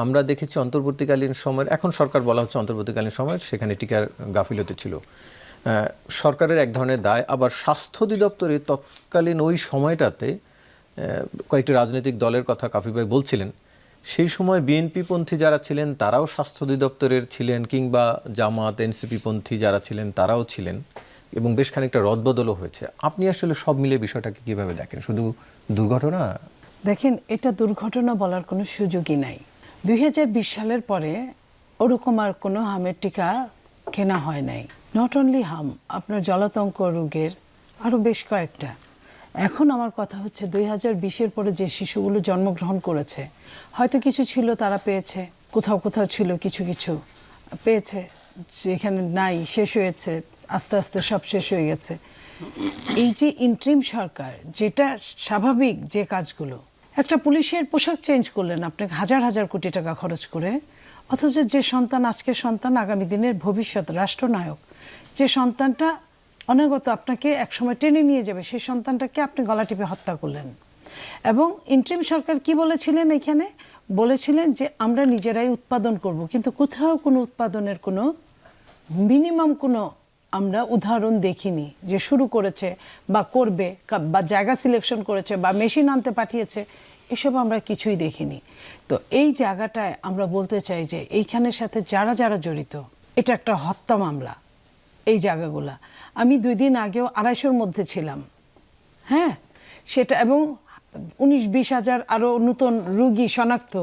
আমরা দেখেছি অন্তর্বর্তীকালীন সময়ের, এখন সরকার বলা হচ্ছে অন্তর্বর্তীকালীন সময়, সেখানে টিকার গাফিলতি ছিল। সরকারের এক ধরনের দায়, আবার স্বাস্থ্য অধিদপ্তরে তৎকালীন ওই সময়টাতে কয়েকটি রাজনৈতিক দলের কথা কাফি ভাই বলছিলেন, সেই সময় বিএনপি পন্থী যারা ছিলেন তারাও স্বাস্থ্য অধিদপ্তরের ছিলেন, কিংবা জামাত এনসিপি পন্থী যারা ছিলেন তারাও ছিলেন, এবং বেশ খানিকটা রদবদলও হয়েছে। আপনি আসলে সব মিলে বিষয়টাকে কিভাবে দেখেন? শুধু দুর্ঘটনা? দেখেন, এটা দুর্ঘটনা বলার কোনো সুযোগই নাই। 2020 সালের পরে ওরকম আর কোনো হামের টিকা কেনা হয় নাই। নট অনলি হাম, আপনার জলাতঙ্ক রোগের আরও বেশ কয়েকটা। এখন আমার কথা হচ্ছে 2020-এর পরে যে শিশুগুলো জন্মগ্রহণ করেছে, হয়তো কিছু ছিল তারা পেয়েছে, কোথাও কোথাও ছিল কিছু কিছু পেয়েছে, যেখানে নাই শেষ হয়েছে, আস্তে আস্তে সব শেষ হয়ে গেছে। এই যে ইন্ট্রিম সরকার, যেটা স্বাভাবিক যে কাজগুলো, একটা পুলিশের পোশাক চেঞ্জ করলেন আপনাকে হাজার হাজার কোটি টাকা খরচ করে, অথচ যে সন্তান আজকের সন্তান আগামী দিনের ভবিষ্যৎ রাষ্ট্রনায়ক, যে সন্তানটা অনাগত আপনাকে একসময় টেনে নিয়ে যাবে, সেই সন্তানটাকে আপনি গলা টিপে হত্যা করলেন। এবং ইন্ট্রিম সরকার কি বলেছিলেন? এখানে বলেছিলেন যে আমরা নিজেরাই উৎপাদন করব, কিন্তু কোথাও কোনো উৎপাদনের কোনো মিনিমাম কোনো আমরা উদাহরণ দেখিনি যে শুরু করেছে বা করবে, বা জায়গা সিলেকশন করেছে বা মেশিন আনতে পাঠিয়েছে, এসব আমরা কিছুই দেখিনি। তো এই জায়গাটায় আমরা বলতে চাই যে এইখানের সাথে যারা যারা জড়িত, এটা একটা হত্যা মামলা। এই জায়গাগুলা আমি 2 দিন আগেও 250-র মধ্যে ছিলাম, হ্যাঁ, সেটা, এবং 19-20 হাজার আরও নতুন রুগী শনাক্ত,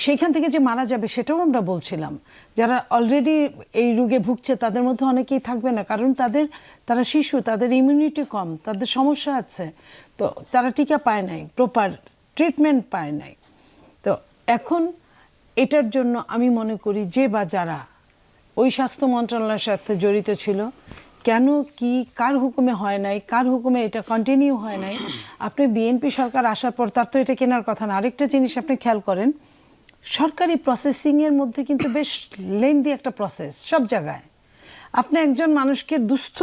সেইখান থেকে যে মারা যাবে সেটাও আমরা বলছিলাম। যারা অলরেডি এই রোগে ভুগছে তাদের মধ্যে অনেকেই থাকবে না, কারণ তারা শিশু, তাদের ইমিউনিটি কম, তাদের সমস্যা আছে, তো তারা টিকা পায় নাই, প্রপার ট্রিটমেন্ট পায় নাই। তো এখন এটার জন্য আমি মনে করি যে বা যারা ওই স্বাস্থ্য মন্ত্রণালয়ের সাথে জড়িত ছিল, কেন কি কার হুকুমে হয় নাই, কার হুকুমে এটা কন্টিনিউ হয় নাই। আপনি বিএনপি সরকার আসার পর তার তো এটা কেনার কথা না। আরেকটা জিনিস আপনি খেয়াল করেন, সরকারি প্রসেসিংয়ের মধ্যে কিন্তু বেশ লেন্দি একটা প্রসেস সব জায়গায়। আপনি একজন মানুষকে দুস্থ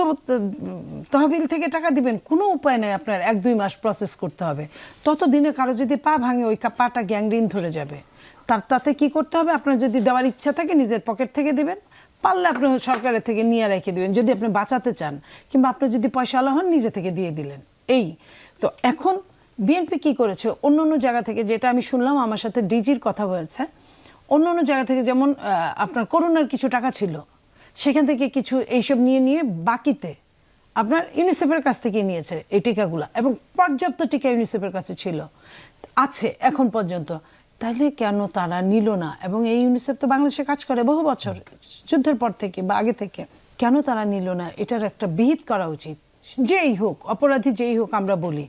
তহবিল থেকে টাকা দিবেন, কোনো উপায় নেই, আপনার 1-2 মাস প্রসেস করতে হবে। ততদিনে কারো যদি পা ভাঙে, ওই পাটা গ্যাংরিন ধরে যাবে। তাতে কি করতে হবে? আপনার যদি দেওয়ার ইচ্ছা থাকে নিজের পকেট থেকে দিবেন, পারলে আপনি সরকারের থেকে নিয়ে রেখে দিবেন যদি আপনি বাঁচাতে চান, কিংবা আপনি যদি পয়সাওয়ালা হন নিজে থেকে দিয়ে দিলেন। এই তো এখন বিএনপি কি করেছে, অন্য অন্য জায়গা থেকে, যেটা আমি শুনলাম, আমার সাথে ডিজির কথা হয়েছে, অন্য অন্য জায়গা থেকে, যেমন আপনার করোনার কিছু টাকা ছিল, সেখান থেকে কিছু এইসব নিয়ে বাকিতে আপনার ইউনিসেফের কাছ থেকে নিয়েছে এই টিকাগুলো, এবং পর্যাপ্ত টিকা ইউনিসেফের কাছে ছিল, আছে এখন পর্যন্ত। তাহলে কেন তারা নিল না? এবং এই ইউনিসেফ তো বাংলাদেশে কাজ করে বহু বছর, যুদ্ধের পর থেকে বা আগে থেকে, কেন তারা নিল না? এটার একটা বিহিত করা উচিত। যেই হোক, অপরাধী যেই হোক, আমরা বলি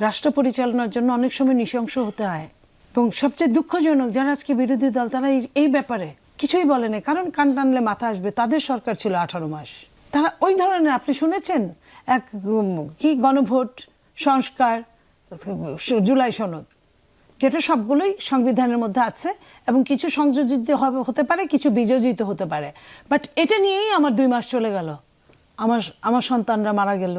রাষ্ট্র পরিচালনার জন্য অনেক সময় নৃশংস হতে হয়। এবং সবচেয়ে দুঃখজনক, যারা আজকে বিরোধী দল, তারা এই ব্যাপারে কিছুই বলেনি, কারণ কান টানলে মাথা আসবে। তাদের সরকার ছিল 18 মাস, তারা ওই ধরনের, আপনি শুনেছেন এক কি গণভোট সংস্কার, জুলাই সনদ, যেটা সবগুলোই সংবিধানের মধ্যে আছে, এবং কিছু সংযোজিত হতে পারে, কিছু বিযোজিত হতে পারে, বাট এটা নিয়েই আমার 2 মাস চলে গেল। আমার সন্তানরা মারা গেল,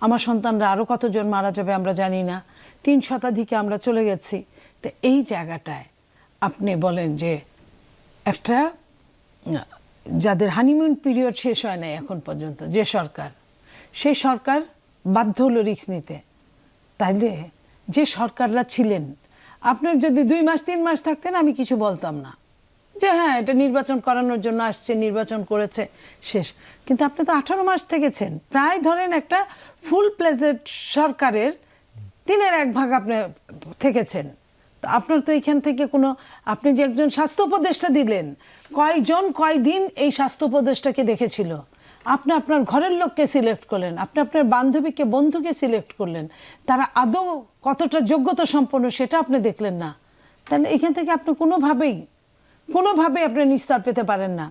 আমার সন্তানরা আরও কতজন মারা যাবে আমরা জানি না, 3 শতাধিকে আমরা চলে গেছি। তো এই জায়গাটায় আপনি বলেন যে একটা, যাদের হানিমুন পিরিয়ড শেষ হয় নাই এখন পর্যন্ত, যে সরকার, সেই সরকার বাধ্য হলো রিস্ক নিতে। তাইলে যে সরকাররা ছিলেন, আপনার যদি 2 মাস 3 মাস থাকতেন আমি কিছু বলতাম না, যে হ্যাঁ এটা নির্বাচন করানোর জন্য আসছে, নির্বাচন করেছে, শেষ। কিন্তু আপনি তো 18 মাস থেকেছেন, প্রায় ধরেন একটা ফুল প্লেজেড সরকারের 3/1 ভাগ আপনি থেকেছেন। তো আপনার তো এইখান থেকে কোনো, আপনি যে একজন স্বাস্থ্য উপদেষ্টা দিলেন, কয়জন কয়দিন এই স্বাস্থ্য উপদেষ্টাকে দেখেছিল? আপনি আপনার ঘরের লোককে সিলেক্ট করলেন, আপনি আপনার বান্ধবীকে, বন্ধুকে সিলেক্ট করলেন, তারা আদৌ কতটা যোগ্যতা সম্পন্ন সেটা আপনি দেখলেন না। তাহলে এখান থেকে আপনি কোনোভাবেই আপনি নিস্তার পেতে পারেন না।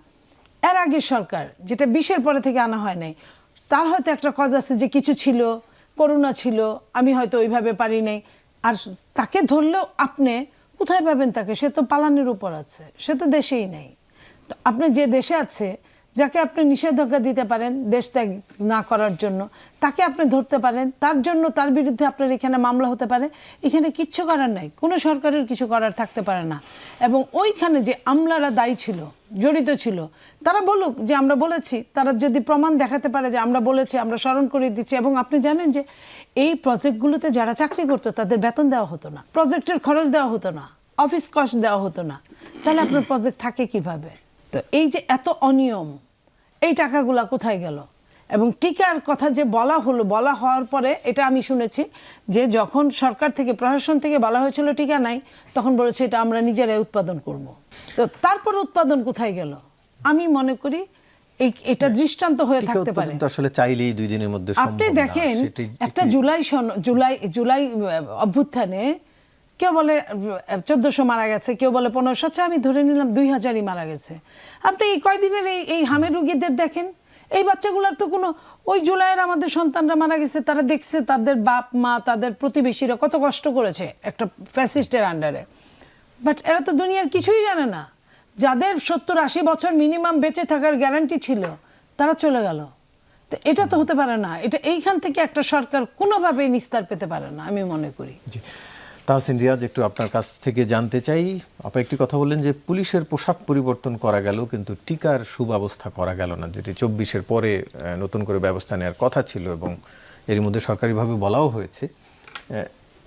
এর আগের সরকার, যেটা 20-এর পরে থেকে আনা হয় নাই, তার হয়তো একটা কজ আছে যে কিছু ছিল, করোনা ছিল, আমি হয়তো ওইভাবে পারি নাই। আর তাকে ধরলেও আপনি কোথায় পাবেন তাকে? সে তো পালানের উপর আছে, সে তো দেশেই নেই। তো আপনি যে দেশে আছে, যাকে আপনি নিষেধাজ্ঞা দিতে পারেন দেশ ত্যাগ না করার জন্য, তাকে আপনি ধরতে পারেন, তার জন্য তার বিরুদ্ধে আপনার এখানে মামলা হতে পারে। এখানে কিচ্ছু করার নাই, কোনো সরকারের কিছু করার থাকতে পারে না। এবং ওইখানে যে আমলারা দায়ী ছিল, জড়িত ছিল, তারা বলুক যে আমরা বলেছি। তারা যদি প্রমাণ দেখাতে পারে যে আমরা বলেছি, আমরা স্মরণ করে দিচ্ছি। এবং আপনি জানেন যে এই প্রজেক্টগুলোতে যারা চাকরি করতো তাদের বেতন দেওয়া হতো না, প্রজেক্টের খরচ দেওয়া হতো না, অফিস কস্ট দেওয়া হতো না। তাহলে আপনার প্রজেক্ট থাকে কিভাবে? তো এই যে এত অনিয়ম, এই টাকাগুলা কোথায় গেল? এবং টিকার কথা যে বলা হলো, বলা হওয়ার পরে এটা আমি শুনেছি যে যখন সরকার থেকে, প্রশাসন থেকে বলা হয়েছিল টিকা নাই, তখন বলেছে এটা আমরা নিজেরাই উৎপাদন করব। তো তারপর উৎপাদন কোথায় গেল? আমি মনে করি এটা দৃষ্টান্ত হয়ে টিকা থাকতে পারে। উৎপাদন তো আসলে চাইলেই 2 দিনের মধ্যে সম্ভব না। আপনি দেখেন একটা জুলাই অভ্যুত্থানে কেউ বলে 1400 মারা গেছে, কেউ বলে 1500, আচ্ছা আমি ধরে নিলাম 2000ই মারা গেছে। আপনি এই কয়দিনের এই হামের রোগীদের দেখেন, এই বাচ্চাগুলোর তো কোনো, ওই জুলাইয়ের আমাদের সন্তানরা মারা গেছে, তারা দেখছে তাদের বাপ মা, তাদের প্রতিবেশীরা কত কষ্ট করেছে একটা ফ্যাসিস্টের আন্ডারে। বাট এরা তো দুনিয়ার কিছুই জানে না। যাদের 70-80 বছর মিনিমাম বেঁচে থাকার গ্যারান্টি ছিল, তারা চলে গেল। তো এটা তো হতে পারে না। এটা এইখান থেকে একটা সরকার কোনোভাবেই নিস্তার পেতে পারে না, আমি মনে করি। জি, তাহসিন রিয়াজ, একটু আপনার কাছ থেকে জানতে চাই, আপনি একটি কথা বললেন যে পুলিশের পোশাক পরিবর্তন করা গেল কিন্তু টিকার সুব্যবস্থা করা গেল না, যেটি 24-এর পরে নতুন করে ব্যবস্থা নেওয়ার কথা ছিল এবং এর মধ্যে সরকারিভাবে বলাও হয়েছে।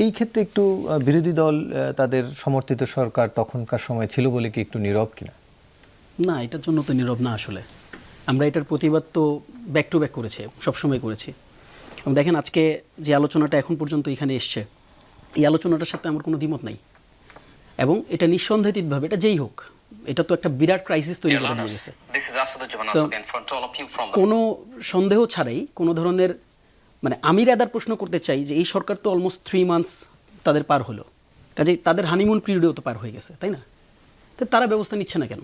এই ক্ষেত্রে একটু বিরোধী দল, তাদের সমর্থিত সরকার তখনকার সময় ছিল বলে কি একটু নীরব কিনা? না, এটার জন্য তো নীরব না। আসলে আমরা এটার প্রতিবাদ তো ব্যাক টু ব্যাক করেছি, সবসময় করেছি। এবং দেখেন আজকে যে আলোচনাটা এখন পর্যন্ত এখানে এসছে, এই আলোচনাটার সাথে আমার কোনো দ্বিমত নাই। এবং এটা নিঃসন্দেহিতভাবে, এটা যেই হোক, এটা তো একটা বিরাট ক্রাইসিস তৈরি করে দিয়ে গেছে। কোনো সন্দেহ ছাড়াই, কোনো ধরনের, মানে আমি রাদার প্রশ্ন করতে চাই যে এই সরকার তো অলমোস্ট 3 মান্থস তাদের পার হলো, কাজেই তাদের হানিমুন পিরিয়ডেও তো পার হয়ে গেছে, তাই না? তো তারা ব্যবস্থা নিচ্ছে না কেন?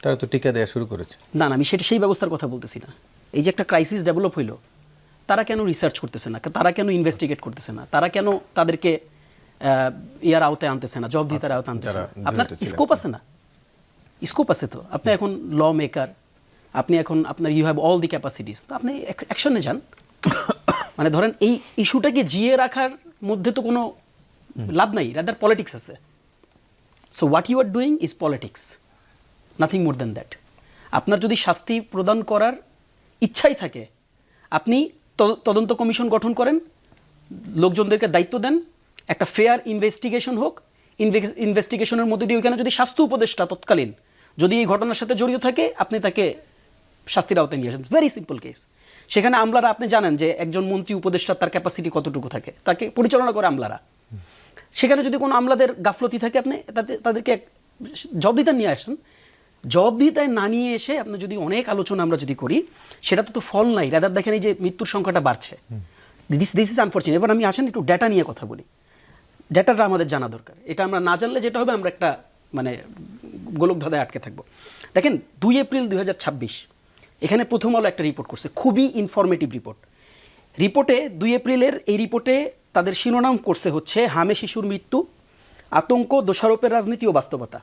তারা তো টিকা দেওয়া শুরু করেছে। না, আমি সেই ব্যবস্থার কথা বলতেছি না। এই যে একটা ক্রাইসিস ডেভেলপ হইলো, তারা কেন রিসার্চ করতেছে না? তারা কেন ইনভেস্টিগেট করতেছে না? তারা কেন তাদেরকে ইয়ার আওতায় আনতেছে না, জবাবদিহিতার আওতায় আনতেছে না? আপনার স্কোপ আছে না? স্কোপ আছে তো। আপনি এখন ল মেকার, আপনি এখন আপনার you have all the capacities, তো আপনি অ্যাকশনে যান। মানে ধরেন এই ইস্যুটাকে জিয়ে রাখার মধ্যে তো কোনো লাভ নাই, রাদার পলিটিক্স আছে। So what you are doing is politics, nothing more than that. আপনার যদি শাস্তি প্রদান করার ইচ্ছাই থাকে, আপনি তদন্ত কমিশন গঠন করেন, লোকজনদেরকে দায়িত্ব দেন, একটা ফেয়ার ইনভেস্টিগেশন হোক। ইনভেস্টিগেশনের মধ্যে দিয়ে ওইখানে যদি স্বাস্থ্য উপদেষ্টা তৎকালীন যদি এই ঘটনার সাথে জড়িত থাকে, আপনি তাকে শাস্তির আওতায় নিয়ে আসেন। Very simple case. সেখানে আমলারা, আপনি জানেন যে একজন মন্ত্রী উপদেষ্টা তার ক্যাপাসিটি কতটুকু থাকে, তাকে পরিচালনা করে আমলারা। সেখানে যদি কোনো আমলাদের গাফলতি থাকে, আপনি তাদেরকে জবাবদিহিতায় নিয়ে আসেন। জবাবদিহিতায় না নিয়ে এসে আপনি যদি অনেক আলোচনা আমরা যদি করি, সেটাতে তো ফল নাই। রাদার দেখেন এই যে মৃত্যুর সংখ্যাটা বাড়ছে, দিস ইজ আনফর্চুনেট। এবার আমি আসেন একটু ডেটা নিয়ে কথা বলি। ডেটাটা আমাদের জানা দরকার। এটা আমরা না জানলে যেটা হবে, আমরা একটা মানে গোলকধাঁধায় আটকে থাকবো। দেখেন 2 এপ্রিল 2026 এখানে প্রথম আলো একটা রিপোর্ট করছে, খুবই ইনফরমেটিভ রিপোর্ট। রিপোর্টে 2 এপ্রিলের এই রিপোর্টে তাদের শিরোনাম করছে হচ্ছে হামে শিশুর মৃত্যু, আতঙ্ক, দোষারোপের রাজনীতি ও বাস্তবতা।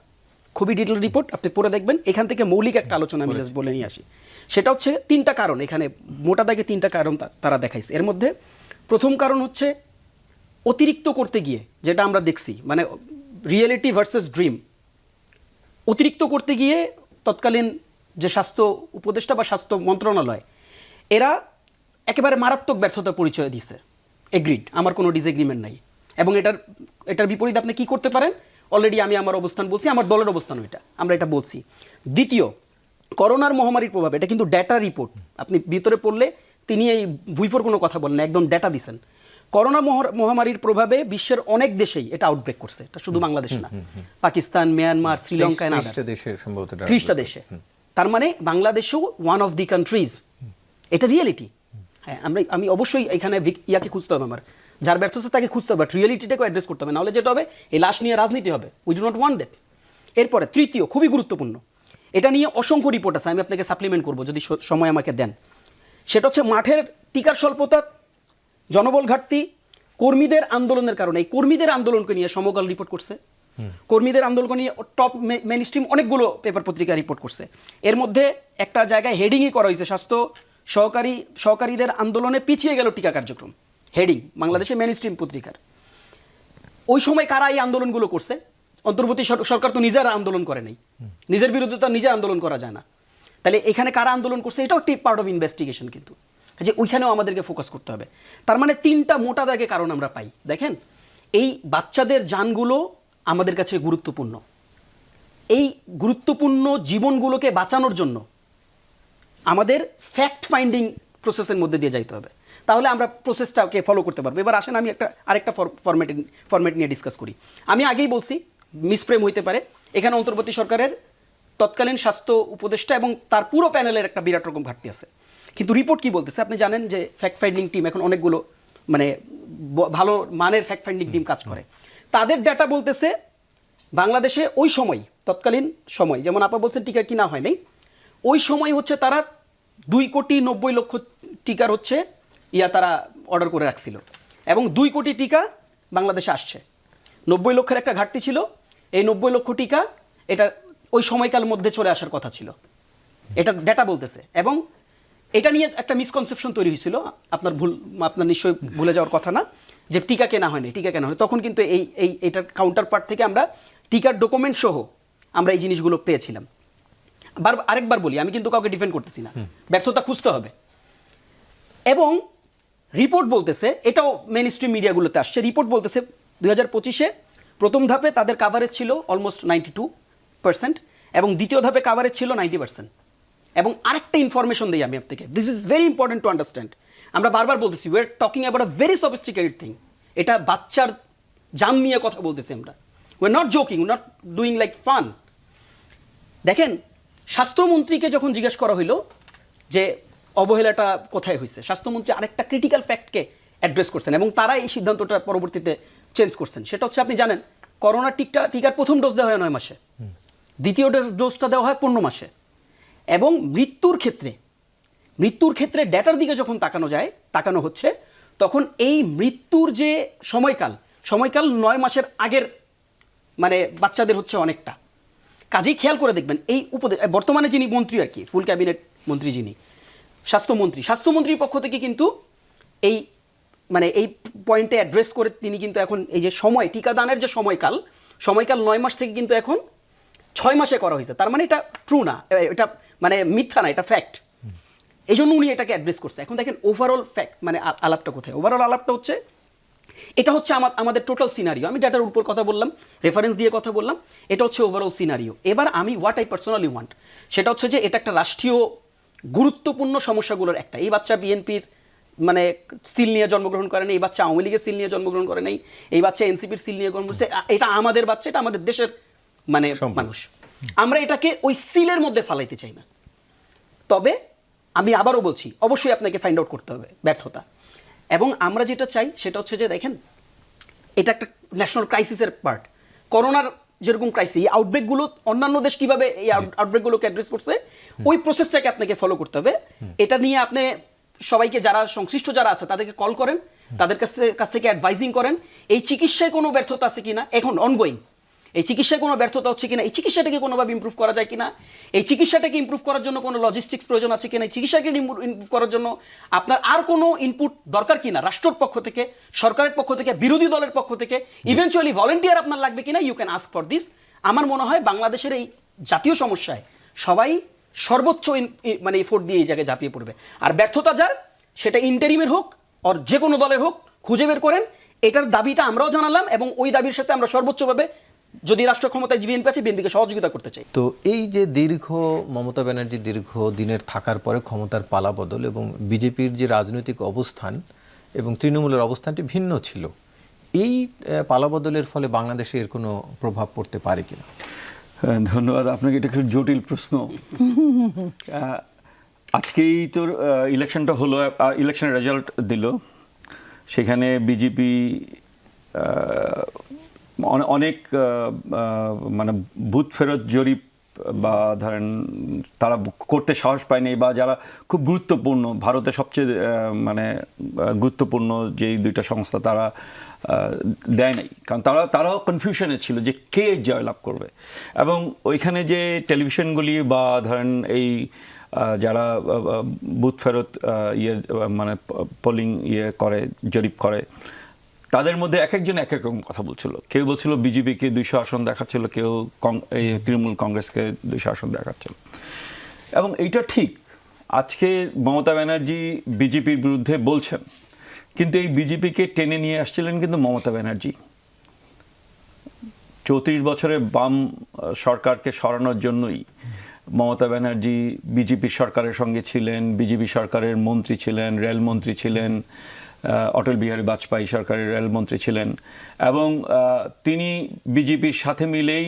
খুবই ডিটেল রিপোর্ট, আপনি পড়ে দেখবেন। এখান থেকে মৌলিক একটা আলোচনা আমি জাস্ট বলে নিয়ে আসি। সেটা হচ্ছে 3টা কারণ, এখানে মোটা দাগে 3টা কারণ তারা দেখাইছে। এর মধ্যে প্রথম কারণ হচ্ছে অতিরিক্ত করতে গিয়ে, যেটা আমরা দেখছি, মানে রিয়েলিটি ভার্সেস ড্রিম। অতিরিক্ত করতে গিয়ে তৎকালীন যে স্বাস্থ্য উপদেষ্টা বা স্বাস্থ্য মন্ত্রণালয়, এরা একেবারে মারাত্মক ব্যর্থতার পরিচয় দিছে। এগ্রিড, আমার কোনো ডিসএগ্রিমেন্ট নাই। এবং এটার বিপরীতে আপনি কি করতে পারেন? অলরেডি আমি আমার অবস্থান বলছি, আমার দলের অবস্থান ওইটা, আমরা এটা বলছি। দ্বিতীয়, করোনার মহামারীর প্রভাব, এটা কিন্তু ডেটা রিপোর্ট, আপনি ভিতরে পড়লে তিনি এই ভুইফোর কোনো কথা বলেন না, একদম ডেটা দিছেন। করোনা মহামারীর প্রভাবে বিশ্বের অনেক দেশেই এটা আউটব্রেক করছে। এটা শুধু বাংলাদেশ না, পাকিস্তান, মিয়ানমার, শ্রীলঙ্কা, 30টা দেশে। তার মানে বাংলাদেশও ওয়ান অফ দি কান্ট্রিজ। এটা রিয়েলিটি। হ্যাঁ, আমি অবশ্যই এখানে ইয়াকে খুঁজতে হবে, আমার যার ব্যর্থতা তাকে খুঁজতে হবে, বাট রিয়েলিটিটাকে অ্যাড্রেস করতে হবে, নাহলে যেটা হবে এই লাশ নিয়ে রাজনীতি হবে। We do not want that. এরপরে তৃতীয়, খুবই গুরুত্বপূর্ণ, এটা নিয়ে অসংখ্য রিপোর্ট আছে, আমি আপনাকে সাপ্লিমেন্ট করবো যদি সময় আমাকে দেন। সেটা হচ্ছে মাঠের টিকার স্বল্পতা, জনবল ঘাটতি, কর্মীদের আন্দোলনের কারণে। এই কর্মীদের আন্দোলনকে নিয়ে সমকাল রিপোর্ট করছে। কর্মীদের আন্দোলন নিয়ে টপ মেইন স্ট্রিম অনেকগুলো পেপার পত্রিকা রিপোর্ট করছে। এর মধ্যে একটা জায়গায় হেডিংই করা হয়েছে, স্বাস্থ্য সহকারীদের আন্দোলনে পিছিয়ে গেল টিকা কার্যক্রম, হেডিং বাংলাদেশের মেইন স্ট্রিম পত্রিকার। ওই সময় কারা এই আন্দোলনগুলো করছে? অন্তর্বর্তী সরকার তো নিজের আন্দোলন করে নাই, নিজের বিরুদ্ধে তো নিজে আন্দোলন করা যায় না। তাহলে এখানে কারা আন্দোলন করছে এটাও একটি পার্ট অফ ইনভেস্টিগেশন, কিন্তু যে ওইখানেও আমাদেরকে ফোকাস করতে হবে। তার মানে 3টা মোটা দাগে কারণ আমরা পাই। দেখেন, এই বাচ্চাদের জানগুলো আমাদের কাছে গুরুত্বপূর্ণ। এই গুরুত্বপূর্ণ জীবনগুলোকে বাঁচানোর জন্য আমাদের ফ্যাক্ট ফাইন্ডিং প্রসেসের মধ্যে দিয়ে যাইতে হবে, তাহলে আমরা প্রসেসটাকে ফলো করতে পারবো। এবার আসেন আমি আরেকটা ফরম্যাট নিয়ে ডিসকাস করি। আমি আগেই বলছি, মিসফ্রেম হইতে পারে, এখানে অন্তর্বর্তী সরকারের তৎকালীন স্বাস্থ্য উপদেষ্টা এবং তার পুরো প্যানেলের একটা বিরাট রকম ঘাটতি আছে। কিন্তু রিপোর্ট কি বলতেছে আপনি জানেন যে ফ্যাক্ট ফাইন্ডিং টিম এখন অনেকগুলো মানে ভালো মানের ফ্যাক্ট ফাইন্ডিং টিম কাজ করে। তাদের ডাটা বলতেছে বাংলাদেশে ওই সময়, তৎকালীন সময়, যেমন আপা বলছেন টিকা কিনা হয় নাই, ওই সময় হচ্ছে তারা 2,90,00,000 টিকার হচ্ছে তারা অর্ডার করে রাখছিল এবং 2 কোটি টিকা বাংলাদেশে আসছে। 90 লক্ষের একটা ঘাটতি ছিল, এই 90 লক্ষ টিকা এটা ওই সময়কাল মধ্যে চলে আসার কথা ছিল, এটা ডেটা বলতেছে। এবং এটা নিয়ে একটা মিসকনসেপশন তৈরি হয়েছিল, আপনার নিশ্চয়ই ভুলে যাওয়ার কথা না, যে টিকা কেনা হয়নি, টিকা কেনা হয়নি। তখন কিন্তু এইটার কাউন্টার পার্ট থেকে আমরা টিকার ডকুমেন্ট সহ আমরা এই জিনিসগুলো পেয়েছিলাম। আরেকবার বলি, আমি কিন্তু কাউকে ডিফেন্ড করতেছি না, ব্যর্থতা খুঁজতে হবে। এবং রিপোর্ট বলতেছে, এটাও মেইন স্ট্রিম মিডিয়াগুলোতে আসছে, রিপোর্ট বলতেছে 2025-এ প্রথম ধাপে তাদের কাভারেজ ছিল অলমোস্ট 92% এবং দ্বিতীয় ধাপে কাভারেজ ছিল 90%। এবং আরেকটা ইনফরমেশন দিই আমি আপনাকে, this is very important to understand. আমরা বারবার বলতেছি we are talking about a very sophisticated thing, এটা বাচ্চার জান নিয়ে কথা বলতেছি আমরা, we are not joking, we are not doing like fun. দেখেন, স্বাস্থ্যমন্ত্রীকে যখন জিজ্ঞেস করা হইলো যে অবহেলাটা কোথায় হয়েছে, স্বাস্থ্যমন্ত্রী আরেকটা ক্রিটিক্যাল ফ্যাক্টকে অ্যাড্রেস করছেন এবং তারা এই সিদ্ধান্তটা পরবর্তীতে চেঞ্জ করছেন। সেটা হচ্ছে, আপনি জানেন করোনা টিকার প্রথম ডোজ দেওয়া হয় 9 মাসে, দ্বিতীয় ডোজটা দেওয়া হয় 15 মাসে। এবং মৃত্যুর ক্ষেত্রে ডেটার দিকে যখন তাকানো হচ্ছে, তখন এই মৃত্যুর যে সময়কাল 9 মাসের আগের মানে বাচ্চাদের হচ্ছে অনেকটা। কাজেই খেয়াল করে দেখবেন, এই বর্তমানে যিনি মন্ত্রী আর কি, ফুল ক্যাবিনেট মন্ত্রী যিনি, স্বাস্থ্যমন্ত্রীর পক্ষ থেকে কিন্তু এই পয়েন্টে অ্যাড্রেস করে তিনি কিন্তু এখন এই যে সময় টিকাদানের যে সময়কাল 9 মাস থেকে কিন্তু এখন 6 মাসে করা হয়েছে। তার মানে এটা ট্রু না, এটা মানে মিথ্যা না, এটা ফ্যাক্ট। এই জন্য উনি এটাকে অ্যাড্রেস করছে। এখন দেখেন ওভারঅল ফ্যাক্ট মানে আলাপটা কোথায়, ওভারঅল আলাপটা হচ্ছে এটা হচ্ছে আমাদের টোটাল সিনারিও। আমি ডাটার উপর কথা বললাম, রেফারেন্স দিয়ে কথা বললাম, এটা হচ্ছে ওভারঅল সিনারিও। এবার আমি হোয়াট আই পার্সোনালি ওয়ান্ট সেটা হচ্ছে যে এটা একটা রাষ্ট্রীয় গুরুত্বপূর্ণ সমস্যাগুলোর একটা। এই বাচ্চা বিএনপির মানে সিল নিয়ে জন্মগ্রহণ করে নাই, এই বাচ্চা আওয়ামী লীগের সিল নিয়ে জন্মগ্রহণ করে নাই, এই বাচ্চা এনসিপির সিল নিয়ে জন্মগ্রহণ করছে, এটা আমাদের বাচ্চা, এটা আমাদের দেশের মানে মানুষ। আমরা এটাকে ওই সিলের মধ্যে ফালাইতে চাই না। তবে আমি আবারও বলছি, অবশ্যই আপনাকে ফাইন্ড আউট করতে হবে ব্যর্থতা। এবং আমরা যেটা চাই সেটা হচ্ছে যে দেখেন, এটা একটা ন্যাশনাল ক্রাইসিসের পার্ট। করোনার যেরকম ক্রাইসিস, এই আউটব্রেকগুলো অন্যান্য দেশ কিভাবে এই আউটব্রেকগুলোকে অ্যাড্রেস করছে, ওই প্রসেসটাকে আপনাকে ফলো করতে হবে। এটা নিয়ে আপনি সবাইকে যারা সংশ্লিষ্ট যারা আছে তাদেরকে কল করেন, তাদের কাছ থেকে অ্যাডভাইজিং করেন, এই চিকিৎসায় কোনো ব্যর্থতা আছে কিনা, এখন অনগোয়িং এই চিকিৎসায় কোনো ব্যর্থতা হচ্ছে কিনা, এই চিকিৎসাটাকে কোনোভাবে ইমপ্রুভ করা যায় কিনা, এই চিকিৎসাটাকে ইমপ্রুভ করার জন্য কোনো লজিস্টিক্স প্রয়োজন আছে কিনা, এই চিকিৎসাকে ইমপ্রুভ করার জন্য আপনার আর কোনো ইনপুট দরকার কিনা, রাষ্ট্রের পক্ষ থেকে, সরকারের পক্ষ থেকে, বিরোধী দলের পক্ষ থেকে, ইভেনচুয়ালি ভলেন্টিয়ার আপনার লাগবে কিনা, you can ask for this. আমার মনে হয় বাংলাদেশের এই জাতীয় সমস্যায় সবাই সর্বোচ্চ মানে এফোর্ট দিয়ে এই জায়গায় ঝাঁপিয়ে পড়বে। আর ব্যর্থতা যার, সেটা ইন্টারিমের হোক আর যে কোনো দলের হোক, খুঁজে বের করেন। এটার দাবিটা আমরাও জানালাম এবং ওই দাবির সাথে আমরা সর্বোচ্চভাবে, যদি রাষ্ট্র ক্ষমতায় বিএনপি আছে, বিএনপিকে সহযোগিতা করতে চাই। তো এই যে মমতা ব্যানার্জি দীর্ঘ দিনের থাকার পরে ক্ষমতার পালাবদল এবং বিজেপির যে রাজনৈতিক অবস্থান এবং তৃণমূলের অবস্থানটি ভিন্ন ছিল, এই পালাবদলের ফলে বাংলাদেশে এর কোনো প্রভাব পড়তে পারে কিনা? ধন্যবাদ আপনাকে, এটা খুব জটিল প্রশ্ন। আজকেই তো ইলেকশনটা হলো, ইলেকশনের রেজাল্ট দিল, সেখানে বিজেপি অনেক মানে বুথ ফেরত জরিপ বা ধরেন তারা করতে সাহস পায়নি, বা যারা খুব গুরুত্বপূর্ণ, ভারতের সবচেয়ে মানে গুরুত্বপূর্ণ যেই দুইটা সংস্থা, তারা দেয় নাই, কারণ তারাও কনফিউশনে ছিল যে কে জয়লাভ করবে। এবং ওইখানে যে টেলিভিশনগুলি বা ধরেন এই যারা বুথ ফেরত মানে পোলিং করে, জরিপ করে, তাদের মধ্যে এক একজন এক এক রকম কথা বলছিল। কেউ বলছিল বিজেপিকে 200 আসন দেখাচ্ছিল, কেউ তৃণমূল কংগ্রেসকে 200 আসন দেখাচ্ছিল। এবং এইটা ঠিক, আজকে মমতা ব্যানার্জি বিজেপির বিরুদ্ধে বলছেন, কিন্তু এই বিজেপিকে টেনে নিয়ে আসছিলেন কিন্তু মমতা ব্যানার্জি। 34 বছরের বাম সরকারকে সরানোর জন্যই মমতা ব্যানার্জি বিজেপি সরকারের সঙ্গে ছিলেন, বিজেপি সরকারের মন্ত্রী ছিলেন, রেলমন্ত্রী ছিলেন, অটল বিহারী বাজপেয়ী সরকারের রেলমন্ত্রী ছিলেন, এবং তিনি বিজেপির সাথে মিলেই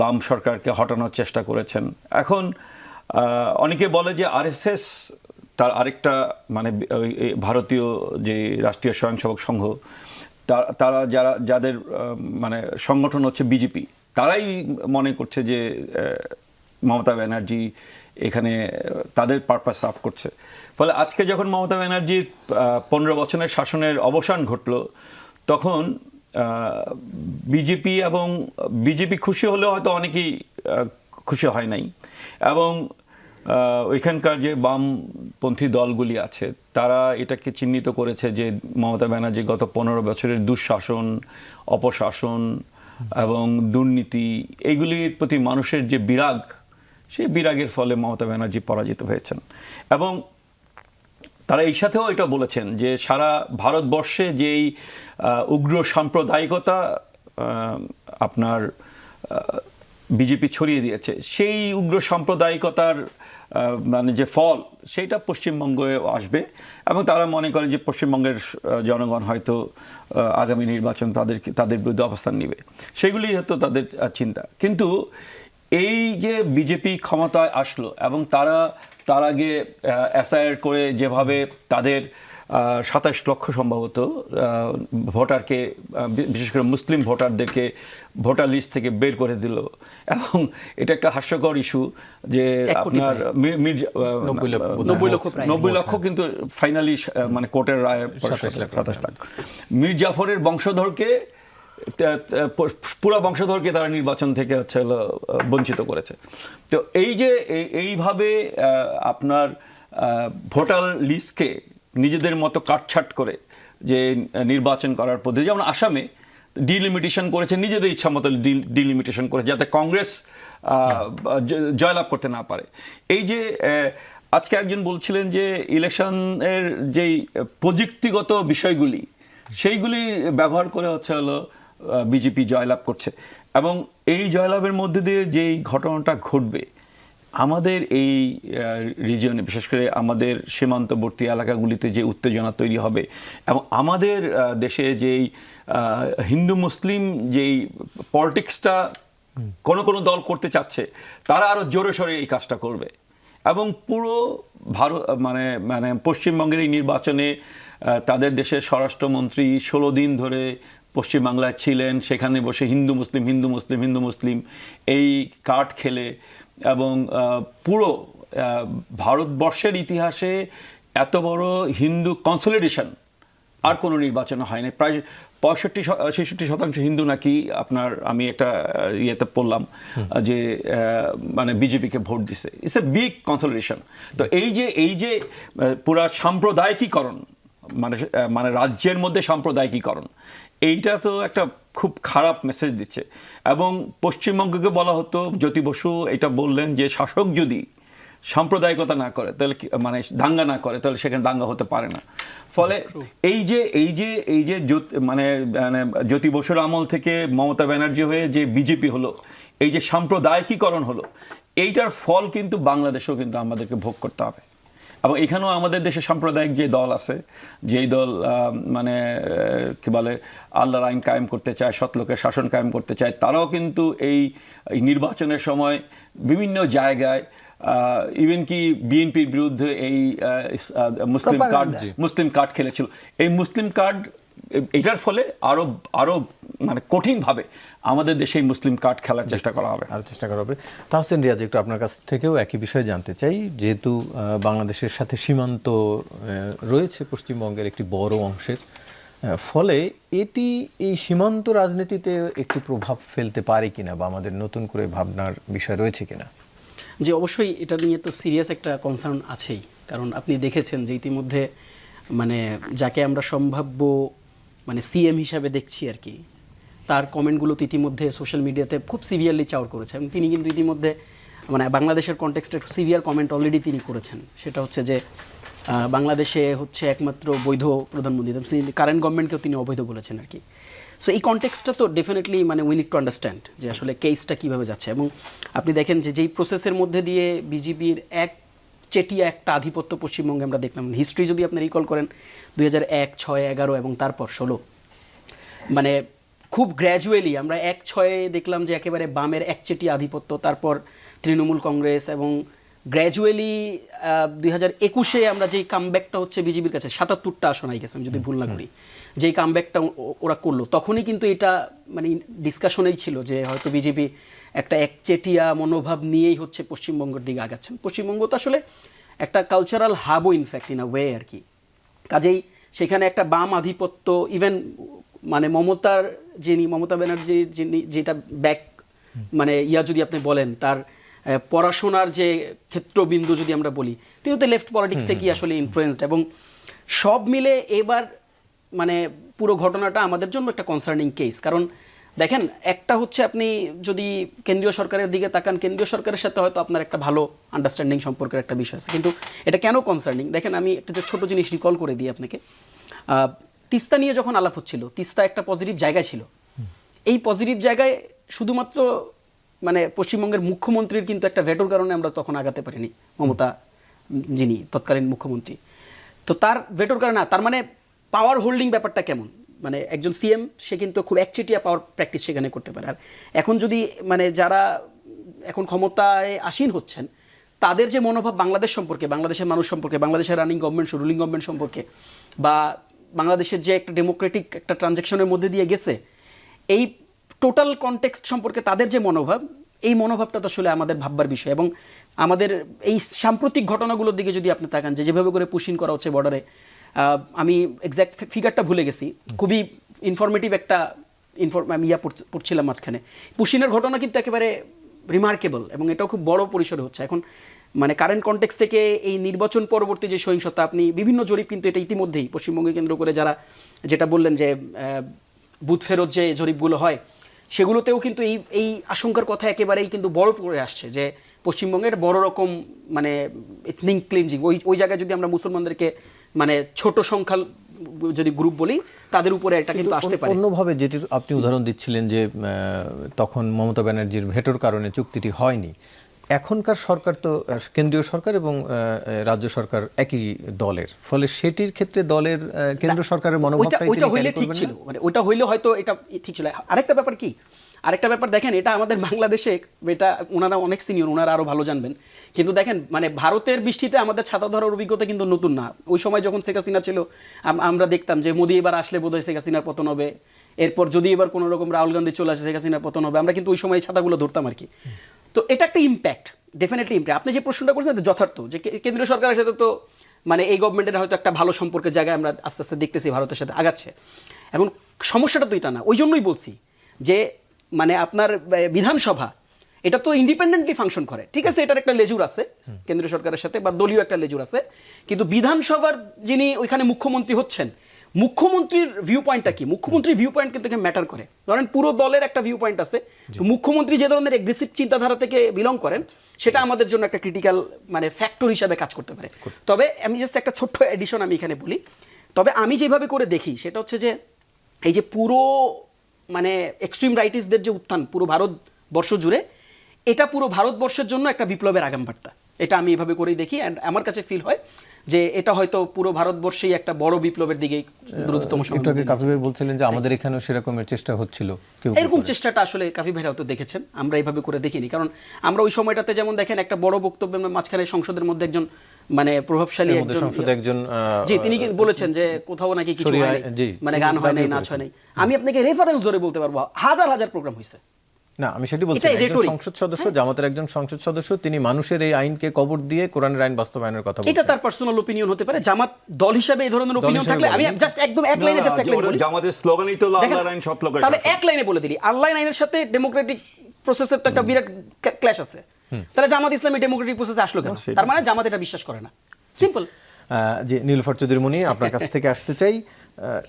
বাম সরকারকে হটানোর চেষ্টা করেছেন। এখন অনেকে বলে যে আরএসএস তার আরেকটা মানে ভারতীয় যে রাষ্ট্রীয় স্বয়ংসেবক সংঘ, তারা যাদের মানে সংগঠন হচ্ছে বিজেপি, তারাই মনে করছে যে মমতা ব্যানার্জি এখানে তাদের পারপাস সার্ভ করছে। ফলে আজকে যখন মমতা ব্যানার্জির 15 বছরের শাসনের অবসান ঘটল, তখন বিজেপি খুশি হলেও হয়তো অনেকেই খুশি হয় নাই। এবং ওইখানকার যে বামপন্থী দলগুলি আছে, তারা এটাকে চিহ্নিত করেছে যে মমতা ব্যানার্জি গত 15 বছরের দুঃশাসন, অপশাসন এবং দুর্নীতি, এইগুলির প্রতি মানুষের যে বিরাগ, সেই বিরাগের ফলে মমতা ব্যানার্জি পরাজিত হয়েছেন। এবং তারা এই সাথেও এটা বলেছেন যে সারা ভারতবর্ষে যেই উগ্র সাম্প্রদায়িকতা আপনার বিজেপি ছড়িয়ে দিয়েছে, সেই উগ্র সাম্প্রদায়িকতার মানে যে ফল, সেইটা পশ্চিমবঙ্গে আসবে। এবং তারা মনে করেন যে পশ্চিমবঙ্গের জনগণ হয়তো আগামী নির্বাচন তাদের বিরুদ্ধে অবস্থান নেবে, সেগুলি হয়তো তাদের চিন্তা। কিন্তু এই যে বিজেপি ক্ষমতায় আসলো এবং তার আগে এসআইআর করে যেভাবে তাদের 27 লক্ষ সম্ভবত ভোটারকে, বিশেষ করে মুসলিম ভোটারদেরকে ভোটার লিস্ট থেকে বের করে দিল, এবং এটা একটা হাস্যকর ইস্যু যে আপনার 90 লক্ষ কিন্তু ফাইনালি মানে কোর্টের রায় 27 লাখ। মীর জাফরের বংশধরকে, পুরো বংশধরকে তারা নির্বাচন থেকে হচ্ছে বঞ্চিত করেছে। তো এই যে এইভাবে আপনার ভোটার লিস্টকে নিজেদের মতো কাটছাট করে যে নির্বাচন করার পদ্ধতি, যেমন আসামে ডিলিমিটেশন করেছে, নিজেদের ইচ্ছা মতো ডিলিমিটেশন করেছে যাতে কংগ্রেস জয়লাভ করতে না পারে। এই যে আজকে একজন বলছিলেন যে ইলেকশনের যেই প্রযুক্তিগত বিষয়গুলি, সেইগুলি ব্যবহার করে হচ্ছে বিজেপি জয়লাভ করছে। এবং এই জয়লাভের মধ্যে দিয়ে যেই ঘটনাটা ঘটবে, আমাদের এই রিজিয়নে, বিশেষ করে আমাদের সীমান্তবর্তী এলাকাগুলিতে যে উত্তেজনা তৈরি হবে, এবং আমাদের দেশে যেই হিন্দু মুসলিম যেই পলিটিক্সটা কোনো দল করতে চাচ্ছে, তারা আরও জোরে সোরে এই কাজটা করবে। এবং পুরো ভারত মানে পশ্চিমবঙ্গের এই নির্বাচনে তাদের দেশের স্বরাষ্ট্রমন্ত্রী 16 দিন ধরে পশ্চিমবাংলায় ছিলেন, সেখানে বসে হিন্দু মুসলিম এই কার্ড খেলে, এবং পুরো ভারতবর্ষের ইতিহাসে এত বড় হিন্দু কনসলিডেশন আর কোনো নির্বাচনে হয় না। প্রায় 65-66% হিন্দু নাকি আপনার, আমি একটা ইয়েতে পড়লাম যে মানে বিজেপিকে ভোট দিছে। It's a big consolidation. তো এই যে পুরা সাম্প্রদায়িকীকরণ, মানে রাজ্যের মধ্যে সাম্প্রদায়িকীকরণ, এইটা তো একটা খুব খারাপ মেসেজ দিচ্ছে। এবং পশ্চিমবঙ্গকে বলা হতো, জ্যোতি বসু এটা বললেন যে শাসক যদি সাম্প্রদায়িকতা না করে, তাহলে মানে দাঙ্গা না করে, তাহলে সেখানে দাঙ্গা হতে পারে না। ফলে এই যে মানে জ্যোতি বসুর আমল থেকে মমতা ব্যানার্জি হয়ে যে বিজেপি হলো, এই যে সাম্প্রদায়িকীকরণ হলো, এইটার ফল কিন্তু বাংলাদেশেও কিন্তু আমাদেরকে ভোগ করতে হবে। এবং এখানেও আমাদের দেশে সাম্প্রদায়িক যে দল আছে, যেই দল মানে কি বলে আল্লাহর আইন কায়েম করতে চায়, সৎলোকের শাসন কায়েম করতে চায়, তারাও কিন্তু এই নির্বাচনের সময় বিভিন্ন জায়গায় ইভেন কি বিএনপির বিরুদ্ধে এই মুসলিম কার্ড খেলেছিল। এই মুসলিম কার্ড, এটার ফলে আরো মানে কঠিনভাবে আমাদের দেশে মুসলিম কার্ড খেলার চেষ্টা করা হবে। তাহসিন রিয়াজ, একটু আপনার কাছ থেকেও একই বিষয়ে জানতে চাই। যেহেতু বাংলাদেশের সাথে সীমান্ত রয়েছে পশ্চিমবঙ্গের একটি বড় অংশের, ফলে এটি এই সীমান্ত রাজনীতিতে একটি প্রভাব ফেলতে পারে কিনা, বা আমাদের নতুন করে ভাবনার বিষয় রয়েছে কিনা? যে অবশ্যই এটা নিয়ে তো সিরিয়াস একটা কনসার্ন আছেই, কারণ আপনি দেখেছেন যে ইতিমধ্যে মানে যাকে আমরা সম্ভাব্য মানে সিএম হিসাবে দেখছি আর কি, তার কমেন্টগুলো তো ইতিমধ্যে সোশ্যাল মিডিয়াতে খুব সিভিয়ারলি চাউর করেছে, এবং তিনি কিন্তু ইতিমধ্যে মানে বাংলাদেশের কনটেক্সটে একটু সিভিয়ার কমেন্ট অলরেডি তিনি করেছেন। সেটা হচ্ছে যে বাংলাদেশে হচ্ছে একমাত্র বৈধ প্রধানমন্ত্রী, কারেন্ট গভর্নমেন্টকেও তিনি অবৈধ বলেছেন আর কি। সো এই কনটেক্সটটা তো ডেফিনেটলি মানে উই নিড টু আন্ডারস্ট্যান্ড যে আসলে কেসটা কীভাবে যাচ্ছে। এবং আপনি দেখেন যে যেই প্রসেসের মধ্যে দিয়ে বিজেপির চেটিয়া একটা আধিপত্য পশ্চিমবঙ্গে আমরা দেখলাম, হিস্ট্রি যদি আপনি রিকল করেন 2001, 6, 11 এবং তারপর 16, মানে খুব গ্র্যাজুয়ালি আমরা 1-6 দেখলাম যে একেবারে বামের একচেটিয়া আধিপত্য, তারপর তৃণমূল কংগ্রেস, এবং গ্র্যাজুয়ালি 2021-এ আমরা যেই কামব্যাকটা হচ্ছে বিজেপির কাছে 77টা আসন আই গেছে আমি যদি ভুল না করি, যেই কামব্যাকটা ওরা করলো, তখনই কিন্তু এটা মানে ডিসকাশনেই ছিল যে হয়তো বিজেপি একটা একচেটিয়া মনোভাব নিয়েই হচ্ছে পশ্চিমবঙ্গের দিকে আগাচ্ছেন। পশ্চিমবঙ্গ তো আসলে একটা কালচারাল হাবও ইনফ্যাক্ট ইন আ ওয়ে আর কি। কাজেই সেখানে একটা বাম আধিপত্য, ইভেন মানে মমতা ব্যানার্জির যিনি যেটা ব্যাক মানে যদি আপনি বলেন তার পড়াশোনার যে ক্ষেত্রবিন্দু যদি আমরা বলি, তিনি তো লেফট পলিটিক্স থেকেই আসলে ইনফ্লুয়েন্সড, এবং সব মিলে এবার মানে পুরো ঘটনাটা আমাদের জন্য একটা কনসার্নিং কেস। কারণ দেখেন, একটা হচ্ছে আপনি যদি কেন্দ্রীয় সরকারের দিকে তাকান, কেন্দ্রীয় সরকারের সাথে হয়তো আপনার একটা ভালো আন্ডারস্ট্যান্ডিং সম্পর্কের একটা বিষয় আছে, কিন্তু এটা কেন কনসার্নিং দেখেন, আমি একটা যে ছোটো জিনিস রিকল করে দিই আপনাকে। তিস্তা নিয়ে যখন আলাপ হচ্ছিল, তিস্তা একটা পজিটিভ জায়গায় ছিল, এই পজিটিভ জায়গায় শুধুমাত্র মানে পশ্চিমবঙ্গের মুখ্যমন্ত্রীর কিন্তু একটা ভেটোর কারণে আমরা তখন আগাতে পারিনি, মমতা যিনি তৎকালীন মুখ্যমন্ত্রী, তো তার ভেটোর কারণে তার মানে পাওয়ার হোল্ডিং ব্যাপারটা কেমন, মানে একজন সিএম সে কিন্তু খুব একচেটিয়া পাওয়ার প্র্যাকটিস সেখানে করতে পারে। আর এখন যদি মানে যারা এখন ক্ষমতায় আসীন হচ্ছেন তাদের যে মনোভাব বাংলাদেশ সম্পর্কে, বাংলাদেশের মানুষ সম্পর্কে, বাংলাদেশের রানিং গভর্নমেন্ট রুলিং গভর্নমেন্ট সম্পর্কে, বা বাংলাদেশের যে একটা ডেমোক্রেটিক একটা ট্রানজ্যাকশনের মধ্যে দিয়ে গেছে, এই টোটাল কনটেক্সট সম্পর্কে তাদের যে মনোভাব, এই মনোভাবটা তো আসলে আমাদের ভাববার বিষয়। এবং আমাদের এই সাম্প্রতিক ঘটনাগুলোর দিকে যদি আপনি তাকান, যে যেভাবে করে পুশিং করা হচ্ছে বর্ডারে, আমি এক্স্যাক্ট ফিগারটা ভুলে গেছি, খুবই ইনফরমেটিভ একটা আমি পড়ছিলাম মাঝখানে, পুশিনের ঘটনা কিন্তু একেবারে রিমার্কেবল, এবং এটাও খুব বড় পরিসরে হচ্ছে এখন। মানে কারেন্ট কনটেক্সট থেকে এই নির্বাচন পরবর্তী যে সহিংসতা, আপনি বিভিন্ন জরিপ কিন্তু এটা ইতিমধ্যেই পশ্চিমবঙ্গে কেন্দ্র করে যারা যেটা বললেন যে বুথ ফেরত যে জরিপগুলো হয়, সেগুলোতেও কিন্তু এই আশঙ্কার কথা একেবারেই কিন্তু বড় করে আসছে যে পশ্চিমবঙ্গের বড় রকম মানে এথনিক ক্লিনজিং, ওই জায়গায় যদি আমরা মুসলমানদেরকে মানে ছোট সংখ্যা যদি গ্রুপ বলি, তাদের উপরে এটা কিন্তু আসতে পারে। অন্যভাবে যেটি আপনি উদাহরণ দিচ্ছিলেন যে তখন মমতা ব্যানার্জির ভেটোর কারণে চুক্তিটি হয়নি, এখনকার সরকার তো কেন্দ্রীয় সরকার এবং রাজ্য সরকার একই দলের, ফলে সেটির ক্ষেত্রে দলের কেন্দ্র সরকারের মনোভাবটাই ওইটা হইলে ঠিক ছিল, মানে ওইটা হইলে হয়তো এটা ঠিক ছিল। আরেকটা ব্যাপার কি, আরেকটা ব্যাপার দেখেন, এটা আমাদের বাংলাদেশে, এটা ওনারা অনেক সিনিয়র, ওনারা আরো ভালো জানবেন, কিন্তু দেখেন মানে ভারতের বৃষ্টিতে আমাদের ছাতা ধরার অভিজ্ঞতা কিন্তু নতুন না। ওই সময় যখন শেখ হাসিনা ছিল, আমরা দেখতাম যে মোদি এবার আসলে বোধহয় শেখ হাসিনার পতন হবে, এরপর যদি এবার কোনো রকম রাহুল গান্ধী চলে আসে শেখ হাসিনার পতন হবে, আমরা কিন্তু ওই সময় ছাতাগুলো ধরতাম আর কি। তো এটা একটা ইম্প্যাক্ট, ডেফিনেটলি ইম্প্যাক্ট। আপনি যে প্রশ্নটা করছেন যথার্থ, যে কেন্দ্রীয় সরকারের সাথে তো মানে এই গভর্নমেন্টের হয়তো একটা ভালো সম্পর্কের জায়গায় আমরা আস্তে আস্তে দেখতেছি ভারতের সাথে আগাচ্ছে। এখন সমস্যাটা তো এটা না, ওই জন্যই বলছি যে মানে আপনার বিধানসভা এটা তো ইন্ডিপেন্ডেন্টলি ফাংশন করে, ঠিক আছে, এটার একটা লেজুর আছে কেন্দ্রীয় সরকারের সাথে, বা দলীয় একটা লেজুর আছে, কিন্তু বিধানসভার যিনি ওইখানে মুখ্যমন্ত্রী হচ্ছেন, মুখ্যমন্ত্রীর ভিউ পয়েন্টটা কি, মুখ্যমন্ত্রীর ভিউ পয়েন্ট কিন্তু ম্যাটার করে। ধরেন পুরো দলের একটা ভিউ পয়েন্ট আছে, তো মুখ্যমন্ত্রী যে ধরনের এগ্রেসিভ চিন্তাধারা থেকে বিলং করেন, সেটা আমাদের জন্য একটা ক্রিটিক্যাল মানে ফ্যাক্টর হিসাবে কাজ করতে পারে। তবে আমি জাস্ট একটা ছোট্ট এডিশন আমি এখানে বলি, তবে আমি যেভাবে করে দেখি সেটা হচ্ছে যে এই যে পুরো মানে এক্সট্রিম রাইটিস্টদের যে উত্থান পুরো ভারতবর্ষ জুড়ে, এটা পুরো ভারতবর্ষের জন্য একটা বিপ্লবের আগাম বার্তা, এটা আমি এভাবে করেই দেখি। অ্যান্ড আমার কাছে ফিল হয় যে এটা হয়তো পুরো ভারতবর্ষেই একটা বড় বিপ্লবের দিকে দ্রুততম সময়। একটু আগে কাফি ভাই বলছিলেন যে আমাদের এখানেও সেরকমের চেষ্টা হচ্ছিল, এরকম চেষ্টাটা আসলে কাফি ভাইরাও তো দেখেছেন, আমরা এইভাবে করে দেখিনি। কারণ আমরা ওই সময়টাতে যেমন দেখেন একটা বড় বক্তব্যের মাঝখানে সংসদের মধ্যে একজন মানে প্রভাবশালী একজন জি, তিনি বলেছেন যে কোথাও নাকি কিছু মানে গান হয় নাই, নাচ হয় নাই। আমি আপনাকে রেফারেন্স ধরে বলতে পারবো, হাজার হাজার প্রোগ্রাম হয়েছে, না, আমি সেটি বলছি এটা না। একজন rhetoric। সংসদ সদস্য, জামাতের একজন সংসদ সদস্য, তিনি মানুষের এই আইনকে কবর দিয়ে কোরআনের আইন বাস্তবায়নের কথা এটা বলছেন। তার পার্সোনাল ওপিনিয়ন হতে পারে। জামাত দল হিসাবে এই ধরনের ওপিনিয়ন হিসেবে থাকলে আমি বলেন। জাস্ট একদম এক লাইনে জাস্ট এক লাইন বলি। জামাতের স্লোগানই তো দেখেন, আল্লাহর আইন সৎ লোকের তাহলে শাসন। এক লাইনে বলে দিলি আল্লাহ আইনের সাথে ডেমোক্রেটিক প্রসেসের তো একটা বিরাট ক্ল্যাশ আছে। তাহলে জামাত ইসলামী ডেমোক্রেটিক প্রসেসে আসলো কেন? তার মানে জামাত এটা বিশ্বাস করে না, সিম্পল। যে নীলুফার চৌধুরী মুনি, আপনার কাছ থেকে আসতে চাই,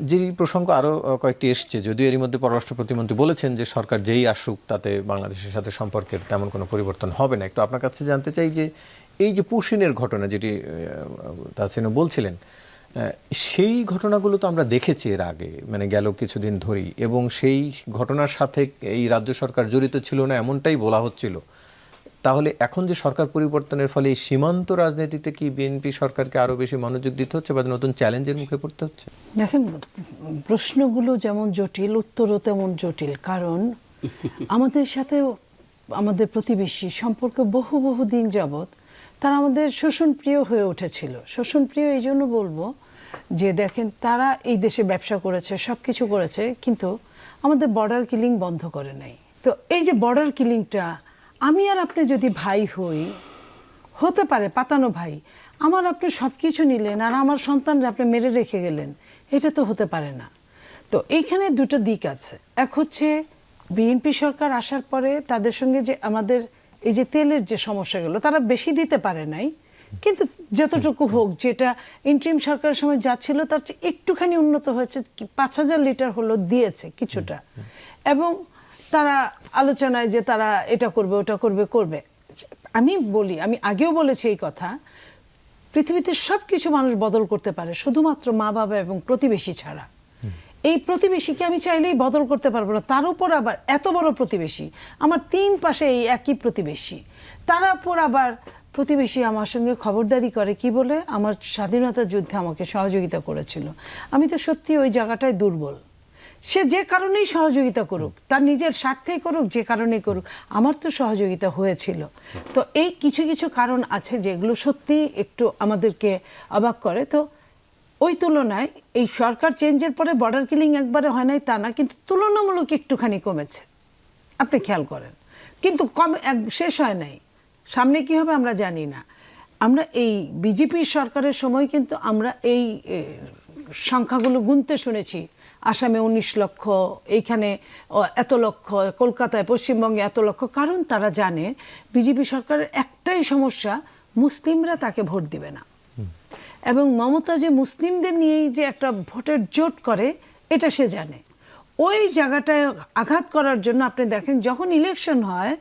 যে প্রসঙ্গ আরও কয়েকটি এসছে, যদিও এরই মধ্যে পররাষ্ট্র প্রতিমন্ত্রী বলেছেন যে সরকার যেই আসুক তাতে বাংলাদেশের সাথে সম্পর্কের তেমন কোনো পরিবর্তন হবে না। একটু আপনার কাছে জানতে চাই যে এই যে পুশিনের ঘটনা যেটি তাহসিনও বলছিলেন, সেই ঘটনাগুলো তো আমরা দেখেছি এর আগে, মানে গেল কিছুদিন ধরেই, এবং সেই ঘটনার সাথে এই রাজ্য সরকার জড়িত ছিল না এমনটাই বলা হচ্ছিল। তাহলে এখন যে সরকার পরিবর্তনের ফলে এই সীমান্ত রাজনীতিতে কি বিএনপি সরকারকে আরো বেশি মনোযোগ দিতে হচ্ছে বা নতুন চ্যালেঞ্জের মুখে পড়তে হচ্ছে? দেখেন, প্রশ্নগুলো যেমন জটিল, উত্তরও তেমন জটিল। কারণ আমাদের সাথে আমাদের প্রতিবেশী সম্পর্ক বহু বহু দিন যাবৎ তারা আমাদের শোষণপ্রিয় হয়ে উঠেছিল। শোষণপ্রিয় এই জন্য বলবো যে দেখেন, তারা এই দেশে ব্যবসা করেছে, সব কিছু করেছে, কিন্তু আমাদের বর্ডার কিলিং বন্ধ করে নাই। তো এই যে বর্ডার কিলিংটা, আমি আর আপনি যদি ভাই হই, হতে পারে পাতানো ভাই, আমার আপনি সব কিছু নিলেন আর আমার সন্তানরা আপনি মেরে রেখে গেলেন, এটা তো হতে পারে না। তো এইখানে দুটো দিক আছে। এক হচ্ছে বিএনপি সরকার আসার পরে তাদের সঙ্গে যে আমাদের এই যে তেলের যে সমস্যাগুলো, তারা বেশি দিতে পারে নাই, কিন্তু যতটুকু হোক, যেটা ইন্টারিম সরকারের সময় যা ছিল তার চেয়ে একটুখানি উন্নত হয়েছে, 5,000 লিটার হলো দিয়েছে কিছুটা। এবং তারা আলোচনায় যে তারা এটা করবে ওটা করবে। আমি বলি, আমি আগেও বলেছি এই কথা, পৃথিবীতে সব কিছু মানুষ বদল করতে পারে, শুধুমাত্র মা বাবা এবং প্রতিবেশী ছাড়া। এই প্রতিবেশীকে আমি চাইলেই বদল করতে পারবো না। তার উপর আবার এত বড় প্রতিবেশী, আমার 3 পাশে এই একই প্রতিবেশী, তার উপর আবার প্রতিবেশী আমার সঙ্গে খবরদারি করে কি বলে, আমার স্বাধীনতা যুদ্ধে আমাকে সহযোগিতা করেছিল। আমি তো সত্যি ওই জায়গাটায় দুর্বল। সে যে কারণেই সহযোগিতা করুক, তার নিজের স্বার্থেই করুক, যে কারণেই করুক, আমার তো সহযোগিতা হয়েছিল। তো এই কিছু কিছু কারণ আছে যেগুলো সত্যি একটু আমাদেরকে অবাক করে। তো ওই তুলনায় এই সরকার চেঞ্জের পরে বর্ডার কিলিং একবারে হয় নাই তা না, কিন্তু তুলনামূলক একটুখানি কমেছে, আপনি খেয়াল করেন। কিন্তু শেষ হয় নাই, সামনে কি হবে আমরা জানি না। আমরা এই বিজেপি সরকারের সময় কিন্তু আমরা এই সংখ্যাগুলো গুনতে শুনেছি, আসামে 19 লক্ষ, এইখানে এত লক্ষ, কলকাতায় পশ্চিমবঙ্গে এত লক্ষ। কারণ তারা জানে বিজেপি সরকারের একটাই সমস্যা, মুসলিমরা তাকে ভোট দিবে না। এবং মমতা যে মুসলিমদের নিয়েই যে একটা ভোটের জোট করে, এটা সে জানে। ওই জায়গাটায় আঘাত করার জন্য আপনি দেখেন, যখন ইলেকশন হয়,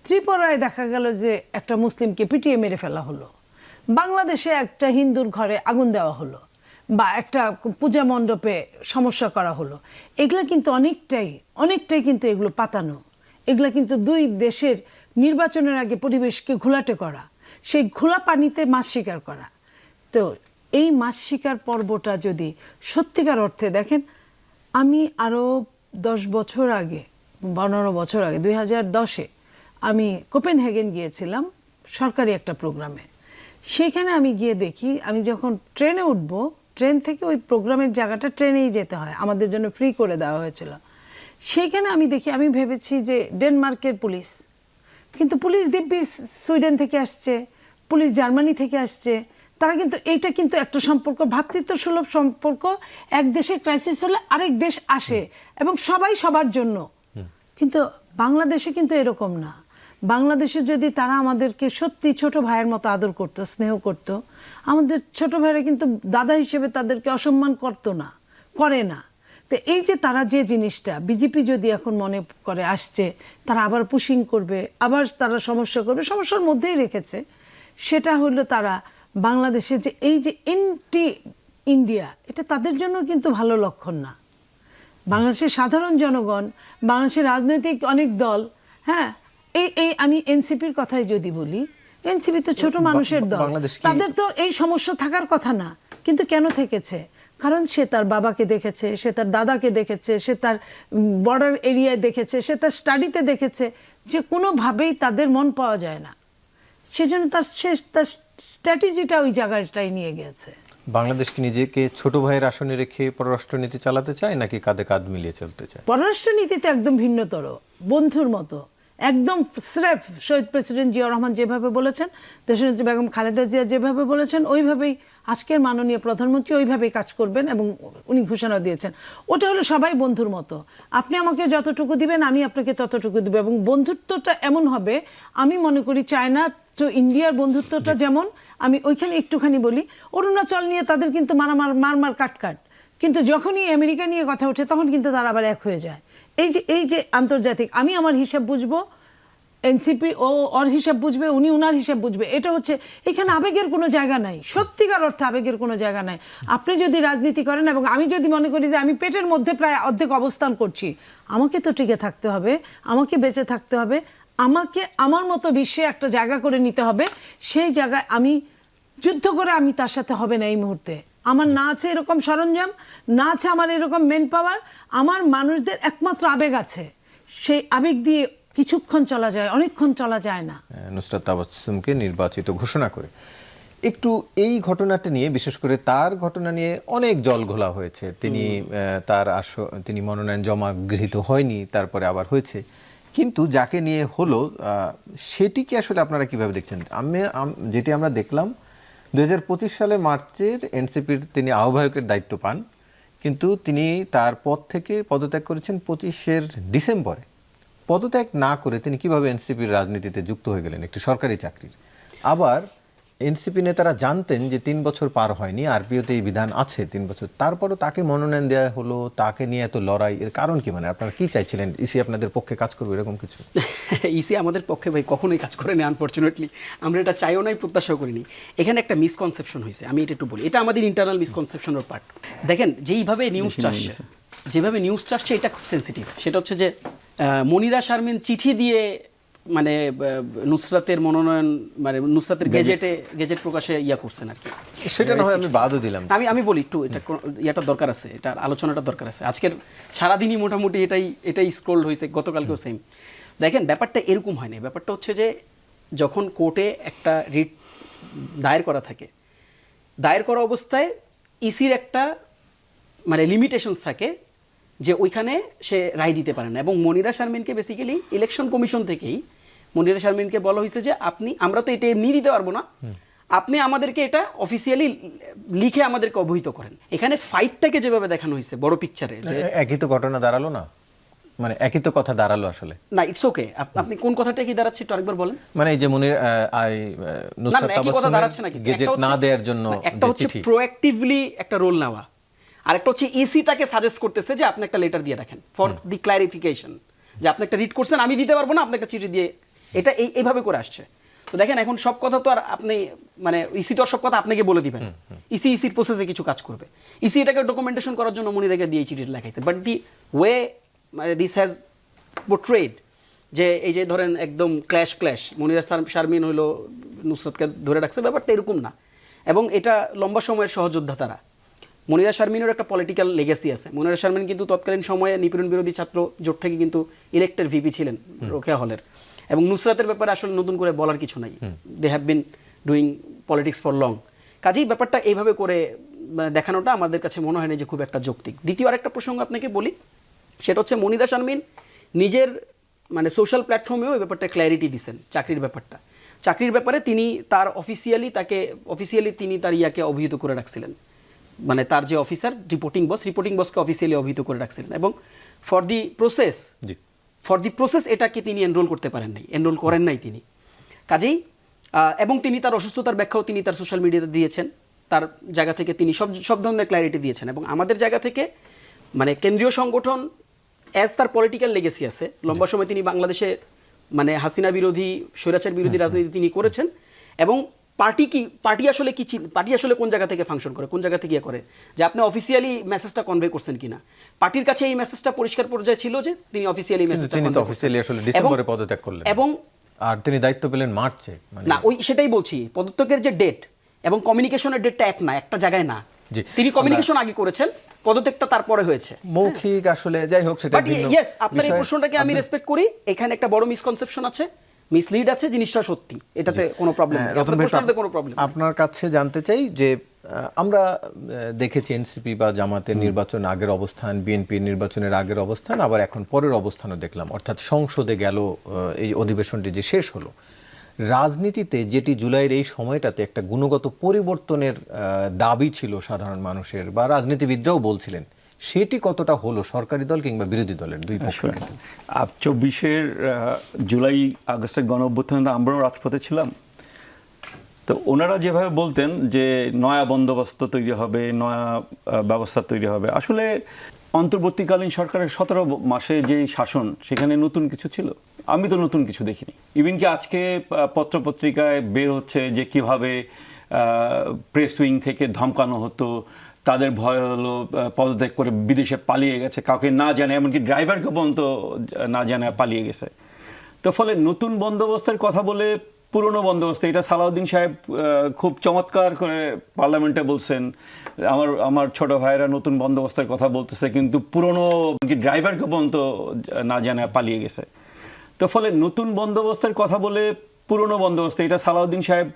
ত্রিপুরায় দেখা গেল যে একটা মুসলিমকে পিটিয়ে মেরে ফেলা হলো, বাংলাদেশে একটা হিন্দুর ঘরে আগুন দেওয়া হলো, বা একটা পূজা মণ্ডপে সমস্যা করা হলো। এগুলা কিন্তু অনেকটাই কিন্তু এগুলো পাতানো। এগুলা কিন্তু দুই দেশের নির্বাচনের আগে পরিবেশকে ঘোলাটে করা, সেই ঘোলা পানিতে মাছ শিকার করা। তো এই মাছ শিকার পর্বটা যদি সত্যিকার অর্থে দেখেন, আমি আরও 10 বছর আগে, 12 বছর আগে, 2010-এ আমি কোপেনহেগেন গিয়েছিলাম সরকারি একটা প্রোগ্রামে। সেখানে আমি গিয়ে দেখি, আমি যখন ট্রেনে উঠবো, ট্রেন থেকে ওই প্রোগ্রামের জায়গাটা ট্রেনেই যেতে হয়, আমাদের জন্য ফ্রি করে দেওয়া হয়েছিল। সেইখানে আমি দেখি, আমি ভেবেছি যে ডেনমার্কের পুলিশ, কিন্তু পুলিশ দিব্যি সুইডেন থেকে আসছে, পুলিশ জার্মানি থেকে আসছে। তারা কিন্তু এইটা কিন্তু একটা সম্পর্ক, ভ্রাতৃত্ব সুলভ সম্পর্ক। এক দেশে ক্রাইসিস হলে আরেক দেশ আসে এবং সবাই সবার জন্য। কিন্তু বাংলাদেশে কিন্তু এরকম না। বাংলাদেশে যদি তারা আমাদেরকে সত্যি ছোট ভাইয়ের মতো আদর করত, স্নেহ করত, আমাদের ছোট ভাইরা কিন্তু দাদা হিসেবে তাদেরকে অসম্মান করতো না, করে না। তো এই যে তারা যে জিনিসটা, বিজেপি যদি এখন মনে করে আসছে তারা আবার পুশিং করবে, আবার তারা সমস্যা করবে, সমস্যার মধ্যেই রেখেছে, সেটা হলো তারা বাংলাদেশে যে এই যে এন্টি ইন্ডিয়া, এটা তাদের জন্য কিন্তু ভালো লক্ষণ না। বাংলাদেশের সাধারণ জনগণ, বাংলাদেশের রাজনৈতিক অনেক দল, হ্যাঁ, এই আমি এনসিপির কথাই যদি বলি, এনসিপি তো ছোট মানুষের দল, তাদের তো এই সমস্যা থাকার কথা না, কিন্তু কেন থেকেছে? কারণ সে তার বাবাকে দেখেছে, সে তার দাদাকে দেখেছে, সে তার বর্ডার এরিয়ায় দেখেছে, সে তার স্টাডিতে দেখেছে যে কোনোভাবেই তাদের মন পাওয়া যায় না। সেজন্য তার স্ট্র্যাটেজিটা ওই জায়গাটাই নিয়ে গেছে। বাংলাদেশ কি নিজেকে ছোট ভাইয়ের আসনে রেখে পররাষ্ট্রনীতি চালাতে চায় নাকি কাঁধে কাঁধ মিলিয়ে চলতে চায়? পররাষ্ট্রনীতিতে একদম ভিন্নতর, বন্ধুর মতো। একদম স্রেফ শহীদ প্রেসিডেন্ট জিয়াউর রহমান যেভাবে বলেছেন, দেশনেত্রী বেগম খালেদা জিয়া যেভাবে বলেছেন, ওইভাবেই আজকের মাননীয় প্রধানমন্ত্রী ওইভাবেই কাজ করবেন এবং উনি ঘোষণা দিয়েছেন। ওটা হলো সবাই বন্ধুর মতো, আপনি আমাকে যতটুকু দিবেন আমি আপনাকে ততটুকু দিব, এবং বন্ধুত্বটা এমন হবে, আমি মনে করি চায়না তো ইন্ডিয়ার বন্ধুত্বটা যেমন, আমি ওইখানে একটুখানি বলি, অরুণাচল নিয়ে তাদের কিন্তু মারমার কাটকাট, কিন্তু যখনই আমেরিকা নিয়ে কথা ওঠে তখন কিন্তু তারা আবার এক হয়ে যায়। এই যে আন্তর্জাতিক, আমি আমার হিসাব বুঝবো, এনসিপি ও ওর হিসাব বুঝবে, উনি উনার হিসাব বুঝবে, এটা হচ্ছে, এখানে আবেগের কোনো জায়গা নাই, সত্যিকার অর্থে আবেগের কোনো জায়গা নাই। আপনি যদি রাজনীতি করেন এবং আমি যদি মনে করি যে আমি পেটের মধ্যে প্রায় অর্ধেক অবস্থান করছি, আমাকে তো টিকে থাকতে হবে, আমাকে বেঁচে থাকতে হবে, আমাকে আমার মতো বিশ্বে একটা জায়গা করে নিতে হবে, সেই জায়গায় আমি যুদ্ধ করে আমি তার সাথে হবে না এই মুহূর্তে। আমার না আছে এরকম সরঞ্জাম, না আছে আমার এরকম মেন পাওয়ার, আমার মানুষদের একমাত্র আবেগ আছে, সেই আবেগ দিয়ে কিছুক্ষণ চলা যায়, অনেকক্ষণ চলা যায় না। নুসরাত তাবাসসুমকে নির্বাচিত ঘোষণা করে একটু এই ঘটনাটা নিয়ে, বিশেষ করে তার ঘটনা নিয়ে অনেক জল ঘোলা হয়েছে। তিনি তিনি মনোনয়ন জমা গৃহীত হয়নি, তারপরে আবার হয়েছে, কিন্তু যাকে নিয়ে হলো সেটিকে আসলে আপনারা কিভাবে দেখছেন? যেটি আমরা দেখলাম 2025 সালে মার্চের এনসিপির তিনি আহ্বায়কের দায়িত্ব পান, কিন্তু তিনি তার পদ থেকে পদত্যাগ করেছেন 25 ডিসেম্বরে। পদত্যাগ না করে তিনি কিভাবে এনসিপির রাজনীতিতে যুক্ত হয়ে গেলেন, একটি সরকারি চাকরির? আবার এনসিপি নেতারা জানতেন যে 3 বছর পার হয়নি, আরপিওতে এই বিধান আছে 3 বছর, তারপরও তাকে মনোনয়ন দেওয়া হলো, তাকে নিয়ে এত লড়াই, এর কারণ কি? মানে আপনারা কি চাইছিলেন? ইসি আপনাদের পক্ষে কাজ করবে এরকম কিছু? ইসি আমাদের পক্ষে ভাই কখনোই কাজ করেনি, আনফরচুনেটলি আমরা এটা চাইও নাই, প্রত্যাশাও করিনি। এখানে একটা মিসকনসেপশন হয়েছে, আমি এটা একটু বলি, এটা আমাদের ইন্টারনাল মিসকনসেপশনের পার্ট। দেখেন যেভাবে নিউজটা আসছে এটা খুব সেন্সিটিভ। সেটা হচ্ছে যে মনিরা শারমিন চিঠি দিয়ে মানে নুসরাতের মনোনয়ন, মানে নুসরাতের গেজেট প্রকাশে করছেন আর কি। সেটা না হয় আমি বাদও দিলাম, আমি বলি একটু এটা দরকার আছে, এটা আলোচনাটা দরকার আছে। আজকের সারাদিনই মোটামুটি এটাই স্ক্রোল হয়েছে, গতকালকেও সেম। দেখেন ব্যাপারটা এরকম হয় না, ব্যাপারটা হচ্ছে যে যখন কোর্টে একটা রিট দায়ের করা থাকে, দায়ের করা অবস্থায় ইসির একটা মানে লিমিটেশনস থাকে যে ওইখানে সে রায় দিতে পারে না। এবং মনিরা শারমিনকে বেসিক্যালি ইলেকশন কমিশন থেকেই মনিরা শারমিনকে বলা হয়েছে যে আমরা তো এটা এমনি দিতে পারবো না, আপনি আমাদেরকে এটা অফিসিয়ালি লিখে আমাদেরকে অবহিত করেন। এখানে ফাইটটাকে যেভাবে দেখানো হয়েছে বড় পিকচারে, যে একই তো ঘটনা দাঁড়ালো না, মানে একই তো কথা দাঁড়ালো আসলে না। ইটস ওকে, আপনি কোন কথাটা কি দাঁড়াচ্ছে একটু আরেকবার বলেন। মানে এই যে নুসরাত তাবাসসুমের গেজেট না দেওয়ার জন্য একটা হচ্ছে প্রোঅ্যাক্টিভলি একটা রোল নেওয়া, আর একটা হচ্ছে ইসি তাকে সাজেস্ট করতেছে যে আপনি একটা লেটার দিয়ে রাখেন ফর দি ক্লারিফিকেশন, যে আপনি একটা রিড করছেন, আমি দিতে পারবো না, আপনি একটা চিঠি দিয়ে, এটা এইভাবে করে আসছে। তো দেখেন এখন সব কথা তো আর আপনি মানে ইসি তো আর সব কথা আপনাকে বলে দিবেন, ইসির প্রসেসে কিছু কাজ করবে। ইসি এটাকে ডকুমেন্টেশন করার জন্য মনিরাকে দিয়ে চিঠিটা লেখাইছে, বাট দি ওয়ে মানে দিস হ্যাজ পোর্ট্রেড যে এই যে ধরেন একদম ক্ল্যাশ মনিরা শারমিন হইলো নুসরাতকে ধরে রাখছে, ব্যাপারটা এরকম না। এবং এটা লম্বা সময়ের সহযোদ্ধা তারা। মনিরা শারমিনের একটা পলিটিক্যাল লেগেসি আছে। মনিরা শারমিন কিন্তু তৎকালীন সময়ে নিপীড়ন বিরোধী ছাত্র জোট থেকে কিন্তু ইলেক্টেড ভিপি ছিলেন রোকেয়া হলের। এবং নুসরাতের ব্যাপারে আসলে নতুন করে বলার কিছু নাই, they have been doing politics for long. কাজেই ব্যাপারটা এইভাবে করে দেখানোটা আমাদের কাছে মনে হয় না যে খুব একটা যৌক্তিক। দ্বিতীয় আরেকটা প্রসঙ্গ আপনাকে বলি, সেটা হচ্ছে মনিরা শারমিন নিজের মানে সোশ্যাল প্ল্যাটফর্মেও এই ব্যাপারটা ক্ল্যারিটি দিচ্ছেন। চাকরির ব্যাপারে তিনি তার অফিসিয়ালি তিনি তার ইয়াকে অভিহিত করে রাখছিলেন, মানে তার যে অফিসার রিপোর্টিং বসকে অফিসিয়ালি অভিহিত করে রাখছিলেন। এবং ফর দি প্রসেস এটাকে তিনি এনরোল করেন নাই তিনি। কাজেই এবং তিনি তার অসুস্থতার ব্যাখ্যাও তিনি তার সোশ্যাল মিডিয়াতে দিয়েছেন, তার জায়গা থেকে তিনি সব ধরনের ক্ল্যারিটি দিয়েছেন। এবং আমাদের জায়গা থেকে মানে কেন্দ্রীয় সংগঠন অ্যাজ তার পলিটিক্যাল লেগেসি আছে, লম্বা সময় তিনি বাংলাদেশে মানে হাসিনা বিরোধী, স্বৈরাচার বিরোধী রাজনীতি তিনি করেছেন। এবং পার্টি আসলে কোন জায়গা থেকে ফাংশন করে, কোন জায়গা থেকে করে, যে আপনি অফিসিয়ালি মেসেজটা কনভে করছেন কিনা। পার্টির কাছে এই মেসেজটা পরিষ্কার পর্যায়ে ছিল যে তিনি অফিসিয়ালি মেসেজটা ডিসেম্বরে পদত্যাগ করলেন, এবং আর তিনি দায়িত্ব পেলেন মার্চে। না সেটাই বলছি, পদত্যাগের যে ডেট এবং কমিউনিকেশনের ডেটটা একটা জায়গায় না। তিনি কমিউনিকেশন আগে করেছেন, পদত্যাগটা তারপরে হয়েছে মৌখিক। আসলে যাই হোক, সেটা আপনার এই প্রশ্নটাকে আমি রেসপেক্ট করি। এখানে একটা বড় মিসকনসেপশন আছে, মিসলিড আছে, জিনিসটা সত্যি, এটাতে কোনো প্রবলেম নেই। আপনার কাছে জানতে চাই যে আমরা দেখেছি এনসিপি বা জামাতের নির্বাচন আগের অবস্থান, বিএনপি নির্বাচনের আগের অবস্থান, আবার এখন পরের অবস্থানও দেখলাম, অর্থাৎ সংসদে গেল এই অধিবেশনটি যে শেষ হলো। রাজনীতিতে যেটি জুলাইয়ের এই সময়টাতে একটা গুণগত পরিবর্তনের দাবি ছিল সাধারণ মানুষের বা রাজনীতিবিদরাও বলছিলেন, সেটি কতটা হলো সরকারি দল কিংবা বিরোধী দলের দুই পক্ষের? 24 জুলাই আগস্টের গণ অভ্যুত্থানে আমরাও রাজপথে ছিলাম। তো ওনারা যেভাবে বলতেন যে নয়া বন্দোবস্ত তৈরি হবে, নয়া ব্যবস্থা তৈরি হবে, আসলে অন্তর্বর্তীকালীন সরকারের 17 মাসে যে শাসন, সেখানে নতুন কিছু ছিল? আমি তো নতুন কিছু দেখিনি। ইভেন কি আজকে পত্রপত্রিকায় বের হচ্ছে যে কিভাবে প্রেস উইং থেকে ধমকানো হতো, তাদের ভয় হলো পদত্যাগ করে বিদেশে পালিয়ে গেছে, কাউকে না জানে, এমনকি ড্রাইভারকে পর্যন্ত না জানে পালিয়ে গেছে। তো ফলে নতুন বন্দোবস্তের কথা বলে পুরনো বন্দোবস্ত, এটা সালাউদ্দিন সাহেব খুব চমৎকার করে পার্লামেন্টে বলছেন, আমার ছোট ভাইয়েরা নতুন বন্দোবস্তের কথা বলতেছে, কিন্তু পুরনো ড্রাইভারকে পর্যন্ত না জানে পালিয়ে গেছে। তো ফলে নতুন বন্দোবস্তের কথা বলে পুরনো বন্দোবস্ত, এটা সালাউদ্দিন সাহেব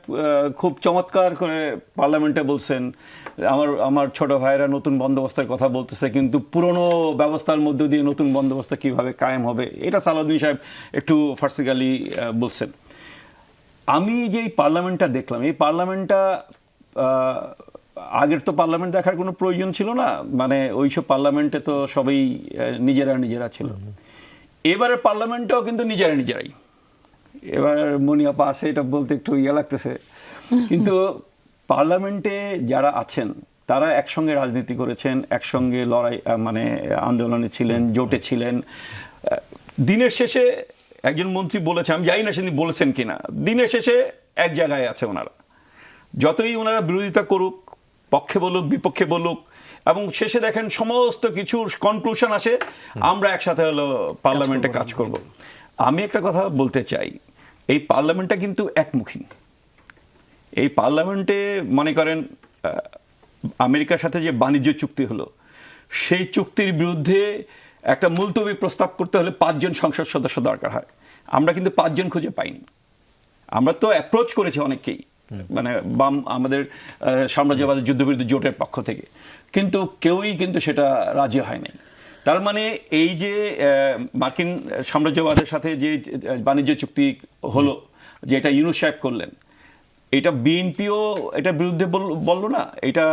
খুব চমৎকার করে পার্লামেন্টে বলছেন, আমার ছোট ভাইয়েরা নতুন বন্দোবস্তের কথা বলতেছে, কিন্তু পুরনো ব্যবস্থার মধ্য দিয়ে নতুন বন্দোবস্ত কিভাবে কায়েম হবে, এটা সালাউদ্দিন সাহেব একটু ফার্সিক্যালি বলছেন। আমি যে এই পার্লামেন্টটা দেখলাম, এই পার্লামেন্টটা আগের তো পার্লামেন্ট দেখার কোনো প্রয়োজন ছিল না, মানে ওইসব পার্লামেন্টে তো সবাই নিজেরা ছিল। এবারে পার্লামেন্টটাও কিন্তু নিজেরাই। এবার মনিয়াপা আছে, এটা বলতে একটু ইয়ে লাগতেছে, কিন্তু পার্লামেন্টে যারা আছেন তারা একসঙ্গে রাজনীতি করেছেন, একসঙ্গে লড়াই মানে আন্দোলনে ছিলেন, জোটে ছিলেন। দিনের শেষে একজন মন্ত্রী বলেছে, আমি জানি না সেদিন বলেছেন কিনা, দিনের শেষে এক জায়গায় আছে ওনারা। যতই ওনারা বিরোধিতা করুক, পক্ষে বলুক বিপক্ষে বলুক, এবং শেষে দেখেন সমস্ত কিছুর কনক্লুশন আসে, আমরা একসাথে হলো পার্লামেন্টে কাজ করব। আমি একটা কথা বলতে চাই, এই পার্লামেন্টটা কিন্তু একমুখী। এই পার্লামেন্টে মনে করেন আমেরিকার সাথে যে বাণিজ্য চুক্তি হলো, সেই চুক্তির বিরুদ্ধে একটা মুলতবি প্রস্তাব করতে হলে 5 জন সংসদ সদস্য দরকার হয়। আমরা কিন্তু 5 জন খুঁজে পাইনি। আমরা তো অ্যাপ্রোচ করেছি অনেককেই, মানে বাম আমাদের সাম্রাজ্যবাদী যুদ্ধবিরোধী জোটের পক্ষ থেকে, কিন্তু কেউই কিন্তু সেটা রাজি হয়নি। তার মানে এই যে মার্কিন সাম্রাজ্যবাদের সাথে যে বাণিজ্য চুক্তি হলো, যেটা ইউনূস সাহেব করলেন, এটা বিএনপিও এটার বিরুদ্ধে বললো না, এটা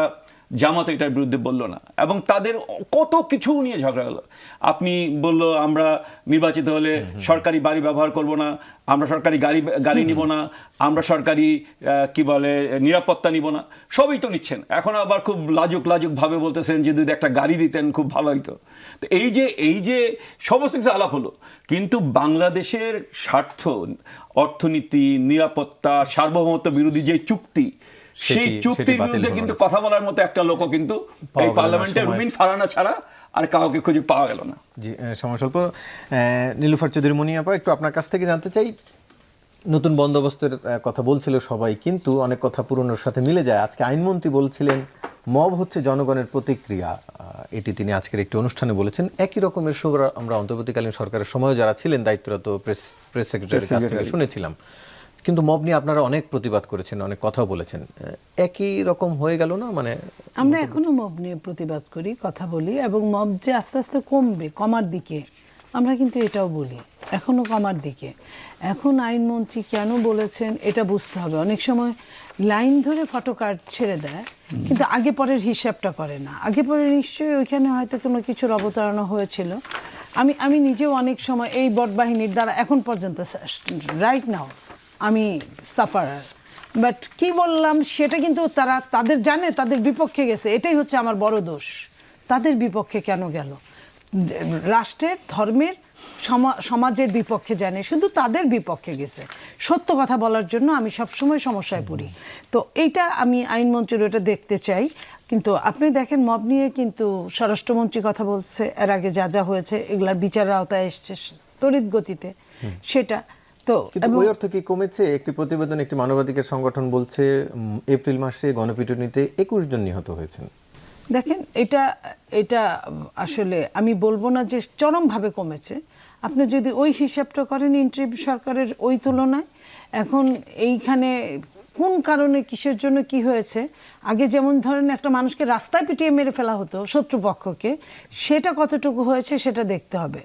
জামাত এটার বিরুদ্ধে বললো না, এবং তাদের কত কিছু নিয়ে ঝগড়া হলো। আপনি বললো আমরা নির্বাচিত হলে সরকারি বাড়ি ব্যবহার করব না, আমরা সরকারি গাড়ি নিব না, আমরা সরকারি কি বলে নিরাপত্তা নিব না, সবই তো নিচ্ছেন। এখন আবার খুব লাজুক ভাবে বলতেছেন যে যদি একটা গাড়ি দিতেন খুব ভালো হইতো। তো এই যে সমস্ত কিছু আলাপ হলো, কিন্তু বাংলাদেশের স্বার্থ, অর্থনীতি, নিরাপত্তা, সার্বভৌমত্ব বিরোধী যে চুক্তি, সেই চুক্তির বিরুদ্ধে কিন্তু কথা বলার মতো একটা লোক কিন্তু এই পার্লামেন্টে রুমিন ফারহানা ছাড়া আর কাউকে খুঁজে পাওয়া গেল না। জি, সময় স্বল্প। নীলুফার চৌধুরী মনিয়াপা, একটু আপনার কাছ থেকে জানতে চাই, নতুন বন্দোবস্তের কথা বলছিল সবাই, কিন্তু অনেক কথা পুরনোর সাথে মিলে যায়। আজকে আইনমন্ত্রী বলছিলেন মব হচ্ছে জনগণের প্রতিক্রিয়া, এটি তিনি আজকের একটি অনুষ্ঠানে বলেছেন। একই রকমের সুর আমরা অন্তর্বর্তীকালীন সরকারের সময় যারা ছিলেন দায়িত্বরত প্রেস সেক্রেটারির কাছ থেকে শুনেছিলাম, কিন্তু মব নিয়ে আপনারা অনেক প্রতিবাদ করেছেন, অনেক কথা বলেছেন, একই রকম হয়ে গেল না? মানে আমরা এখনো মব নিয়ে প্রতিবাদ করি, কথা বলি, এবং মব যে আস্তে আস্তে কমার দিকে, আমরা কিন্তু এটাও বলি এখনো কমার দিকে। এখন আইনমন্ত্রী কেন বলেছেন এটা বুঝতে হবে। অনেক সময় লাইন ধরে ফটো কার্ড ছেড়ে দেয়, কিন্তু আগে পরের হিসাবটা করে না। আগে পরে নিশ্চয়ই ওইখানে হয়তো কোনো কিছুর অবতারণা হয়েছিল। আমি নিজেও অনেক সময় এই বটবাহিনীর দ্বারা এখন পর্যন্ত রাইট নাও আমি সাফারার, বাট কি বললাম সেটা কিন্তু তাদের জানে, তাদের বিপক্ষে গেছে। এটাই হচ্ছে আমার বড় দোষ। তাদের বিপক্ষে কেন গেল? রাষ্ট্রের, ধর্মের, সমাজের বিপক্ষে জানে, শুধু তাদের বিপক্ষে গেছে। সত্য কথা বলার জন্য আমি সবসময় সমস্যায় পড়ি। তো এইটা আমি আইনমন্ত্রীর ওটা দেখতে চাই। কিন্তু আপনি দেখেন মব নিয়ে কিন্তু স্বরাষ্ট্রমন্ত্রী কথা বলছে, এর আগে যা হয়েছে এগুলার বিচারের আওতায় এসছে তড়িৎ গতিতে, সেটা তো। ওই অর্থ কি কমেছে? একটি প্রতিবেদন, একটি মানবাধিকার সংগঠন বলছে এপ্রিল মাসে গণপিটুনিতে 21 জন নিহত হয়েছেন। দেখেন এটা আসলে আমি বলবো না যে চরমভাবে কমেছে। আপনি যদি ওই হিসাবটা করেন ইন্টারিম সরকারের ওই তুলনায়, এখন এইখানে কোন কারণে কিসের জন্য কি হয়েছে, আগে যেমন ধরেন একটা মানুষকে রাস্তায় পিটিয়ে মেরে ফেলা হতো শত্রুপক্ষকে, সেটা কতটুকু হয়েছে সেটা দেখতে হবে।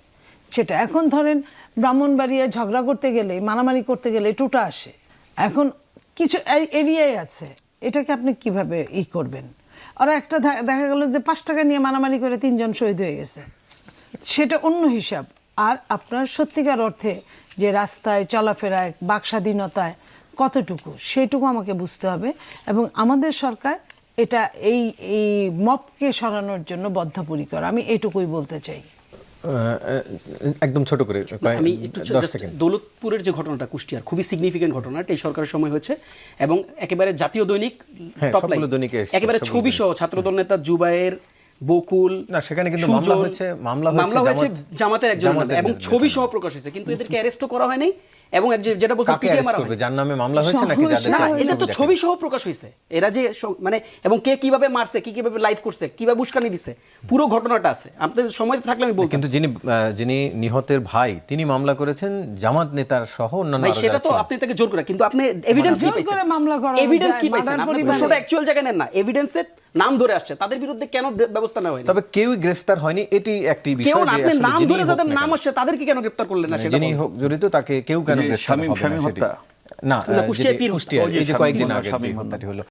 সেটা এখন ধরেন ব্রাহ্মণবাড়িয়ায় ঝগড়া করতে গেলে, মারামারি করতে গেলে টুটা আসে, এখন কিছু এরিয়ায় আছে, এটাকে আপনি কিভাবে করবেন? আর একটা দেখা গেল যে 5 টাকা নিয়ে মারামারি করে 3 জন শহীদ হয়ে গেছে, সেটা অন্য হিসাব। আর আপনার সত্যিকার অর্থে যে রাস্তায় চলাফেরায় বাক স্বাধীনতায় কতটুকু, সেটুকু আমাকে বুঝতে হবে। এবং আমাদের সরকার এটা এই মপকে সরানোর জন্য বদ্ধপরিকর, আমি এটুকুই বলতে চাই। একদম ছোট করে আমি একটু 10 just সেকেন্ড। দৌলতপুরের যে ঘটনাটা, কুষ্টিয়ার খুবই সিগনিফিকেন্ট ঘটনা, এটা এই সরকারের সময় হয়েছে এবং একেবারে জাতীয় দৈনিক হ্যাঁ, টপ সবগুলো লাইন, দৈনিকে এসেছে, একেবারে সবগুলো ছবি সহ ছাত্রদল নেতা জুবায়ের, বকুল, না, সেখানে কিন্তু সুজন, মামলা হয়েছে জামাতের একজন এবং ছবি সহ প্রকাশ হয়েছে, কিন্তু এদেরকে অ্যারেস্টও করা হয় নাই। এবং যেটা বলছে কাকে পিটিএ arrest মারা করবে? হয়, যার নামে মামলা হয়েছে নাকি যাদের না না, হয়েছে, এদের তো ছবি সহ প্রকাশ হয়েছে, এরা যে মানে এবং কে কিভাবে মারছে, কিভাবে লাইভ করছে, কিভাবে উস্কানি দিছে, পুরো ঘটনাটা আছে। আপনাদের সময় থাকলে আমি বলতাম। কিন্তু যিনি নিহতের ভাই তিনি মামলা করেছেন জামাত নেতার সহ অন্যান্য ভাই আরো সেটা যারা তো ছিলেন। আপনি তাকে জোর করে, কিন্তু আপনি এভিডেন্স কি জোর পাইছেন? করে মামলা করা এভিডেন্স যায়, কি পাইছেন? মার্ডার আপনি পরিবারে। বিষয়টা অ্যাকচুয়াল জায়গায় নেন না, এভিডেন্সের নাম ধরে আসছে, তাদের বিরুদ্ধে কেন ব্যবস্থা নেওয়া হয়নি? তবে কেউই গ্রেফতার হয়নি, এটি একটি কেউ বিষয় না, যে আপনি আসলে নাম যিনি ধরে হোক যাদের না নাম কেন, আসছে তাদেরকে কেন গ্রেফতার করলেন না মানে সেটা যিনি বলুন। হোক জড়িত তাকে কেউ কেন যে গ্রেফতার শামীম হবে না হত্যা? না, না, কুষ্টিয়ার পীর হত্যা। কুষ্টিয়ার ওই যে এই যে কয়েকদিন শামীম আগে যে শামীম হত্যাটি হলো